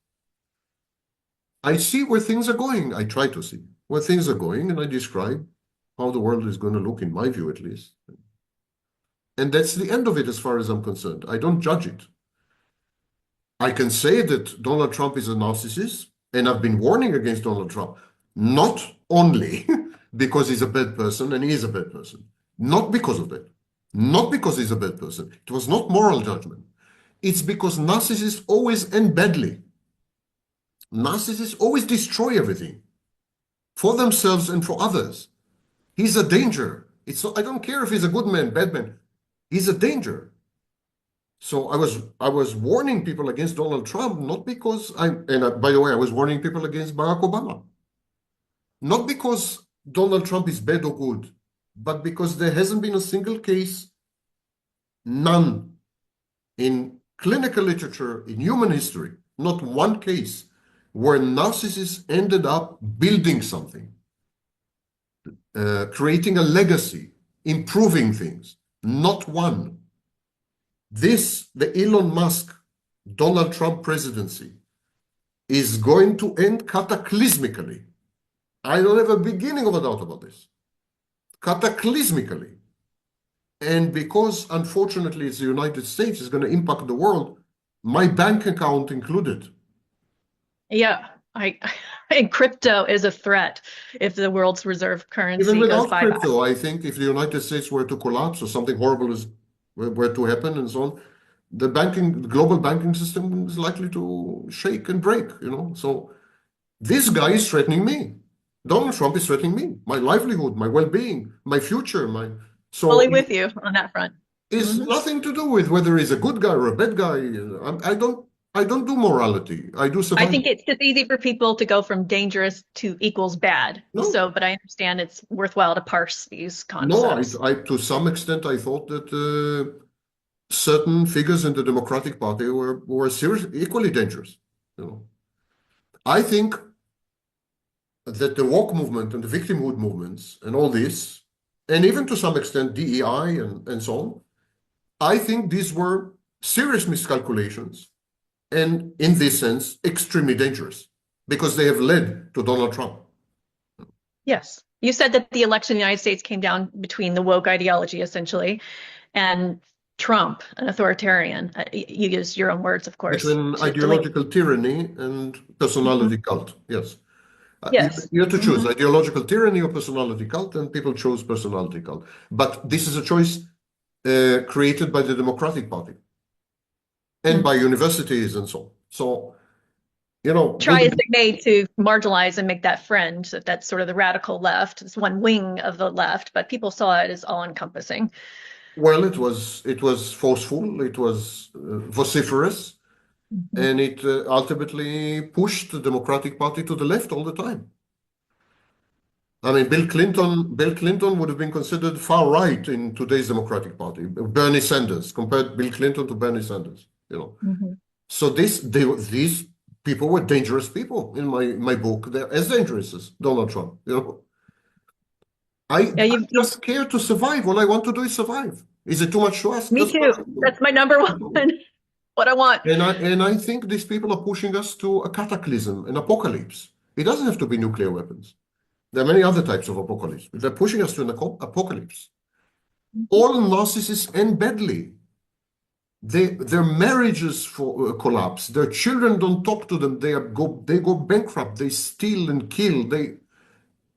I see where things are going. I try to see where things are going, and I describe how the world is going to look, in my view at least. And that's the end of it as far as I'm concerned. I don't judge it. I can say that Donald Trump is a narcissist, and I've been warning against Donald Trump, not only because he's a bad person, and he is a bad person, not because of that, not because he's a bad person. It was not moral judgment. It's because narcissists always end badly. Narcissists always destroy everything for themselves and for others. He's a danger. I don't care if he's a good man, bad man. He's a danger. So I was warning people against Donald Trump, not because by the way, I was warning people against Barack Obama. Not because Donald Trump is bad or good, but because there hasn't been a single case, none, in clinical literature, in human history, not one case where narcissists ended up building something, creating a legacy, improving things. Not one. The Elon Musk, Donald Trump presidency is going to end cataclysmically. I don't have a beginning of a doubt about this. Cataclysmically. And because, unfortunately, it's the United States, it's going to impact the world, my bank account included. Yeah, and crypto is a threat if the world's reserve currency Even goes without bye-bye. crypto, I think if the United States were to collapse or something horrible were to happen and so on, the global banking system is likely to shake and break, So this guy is threatening me. Donald Trump is threatening me, my livelihood, my well-being, my future, so Fully with you on that front. it's Mhm. nothing to do with whether he's a good guy or a bad guy. I don't do morality. I do I survival. think it's just easy for people to go from dangerous to equals bad. No, So, but I understand it's worthwhile to parse these no. concepts. To some extent, I thought that certain figures in the Democratic Party were equally dangerous. I think that the woke movement and the victimhood movements and all this, and even to some extent DEI and so on, I think these were serious miscalculations and, in this sense, extremely dangerous because they have led to Donald Trump. Yes. You said that the election in the United States came down between the woke ideology, essentially, and Trump, an authoritarian. You use your own words, of course, Between to link. ideological tyranny and Mhm. personality cult. Yes. Yes. You have to choose Mhm. ideological tyranny or personality cult, and people chose personality cult. But this is a choice created by the Democratic Party and by universities and so on. So, Try as they may to marginalize and make that friend. So that's sort of the radical left. It's one wing of the left, but people saw it as all encompassing. well, it was forceful, it was vociferous, Mhm. and it ultimately pushed the Democratic Party to the left all the time. I mean, Bill Clinton would have been considered far right in today's Democratic Party. Bernie Sanders, compared Bill Clinton to Bernie Sanders. Mhm. So these people were dangerous people in my book. They're as dangerous as Donald Trump. Yeah, I'm just scared to survive. All I want to do is survive. Is it too much to ask? me That's what too. I do. That's my number one. What I want. And I think these people are pushing us to a cataclysm, an apocalypse. It doesn't have to be nuclear weapons. There are many other types of apocalypse. They're pushing us to an apocalypse. All narcissists end badly. Their marriages collapse. Their children don't talk to them. They go bankrupt. They steal and kill.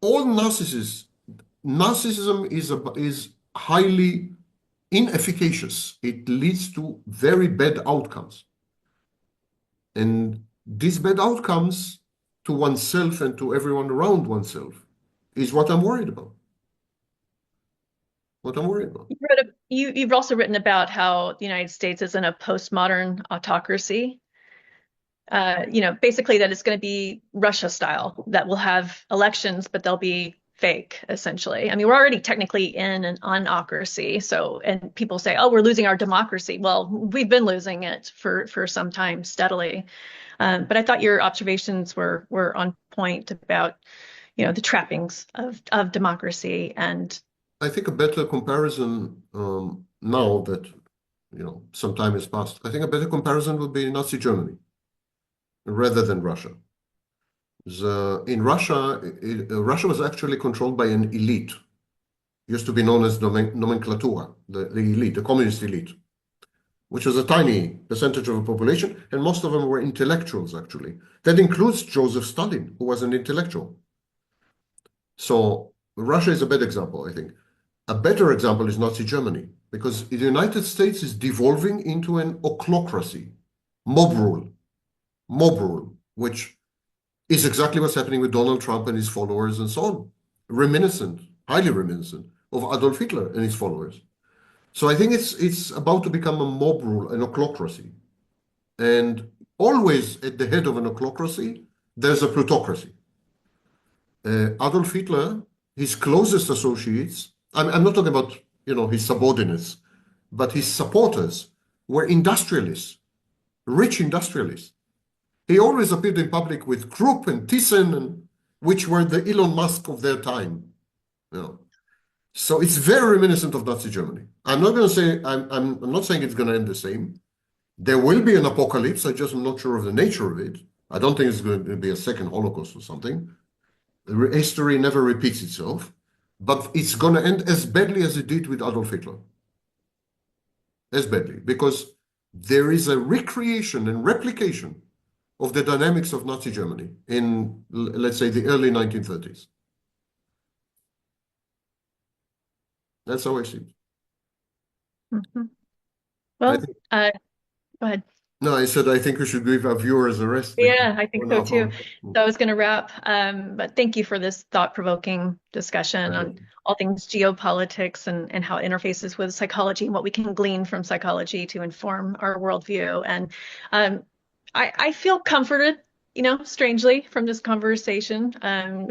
All narcissists. Narcissism is highly inefficacious. It leads to very bad outcomes. And these bad outcomes to oneself and to everyone around oneself is what I'm worried about. What I'm worried about. You've also written about how the United States is in a postmodern autocracy. Basically that it's going to be Russia style, that we'll have elections, but they'll be fake, essentially. I mean, we're already technically in an unocracy. And people say, oh, we're losing our democracy. Well, we've been losing it for some time steadily. But I thought your observations were on point about, the trappings of democracy. And I think a better comparison now that some time has passed, I think a better comparison would be Nazi Germany rather than Russia. In Russia, Russia was actually controlled by an elite, used to be known as nomenclatura, the elite, the communist elite, which was a tiny percentage of the population, and most of them were intellectuals, actually. That includes Joseph Stalin, who was an intellectual. So Russia is a bad example, I think. A better example is Nazi Germany, because the United States is devolving into an ocracy, mob rule, which is exactly what's happening with Donald Trump and his followers and so on. Reminiscent, highly reminiscent of Adolf Hitler and his followers. So I think it's about to become a mob rule, an ocracy. And always at the head of an ocracy, there's a plutocracy. Adolf Hitler, his closest associates, I'm not talking about, his subordinates, but his supporters were industrialists, rich industrialists. He always appeared in public with Krupp and Thyssen, which were the Elon Musk of their time. So it's very reminiscent of Nazi Germany. I'm not going to say, I'm not saying it's going to end the same. There will be an apocalypse. I just am not sure of the nature of it. I don't think it's going to be a second Holocaust or something. History never repeats itself, but it's going to end as badly as it did with Adolf Hitler. As badly, because there is a recreation and replication of the dynamics of Nazi Germany in, let's say, the early 1930s. That's how I see it. Mm-hmm. Well, think, go ahead. no, I said I think we should give our viewers a rest. Yeah, I think so too. So I was going to wrap, but thank you for this thought-provoking discussion on all things geopolitics and how it interfaces with psychology and what we can glean from psychology to inform our worldview. And I feel comforted, strangely from this conversation. I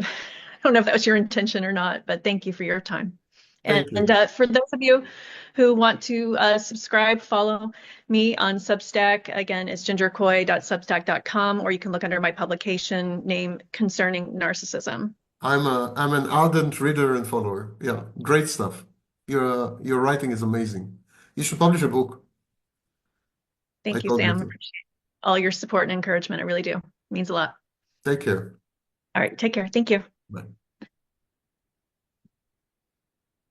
don't know if that was your intention or not, but thank you for your time. And for those of you who want to subscribe, follow me on Substack. Again, it's gingercoy.substack.com, or you can look under my publication name concerning narcissism. I'm an ardent reader and follower. Yeah, great stuff. Your writing is amazing. You should publish a book. Thank you, Sam. Appreciate all your support and encouragement. I really do. It means a lot. Take care. All right, take care. Thank you. Bye.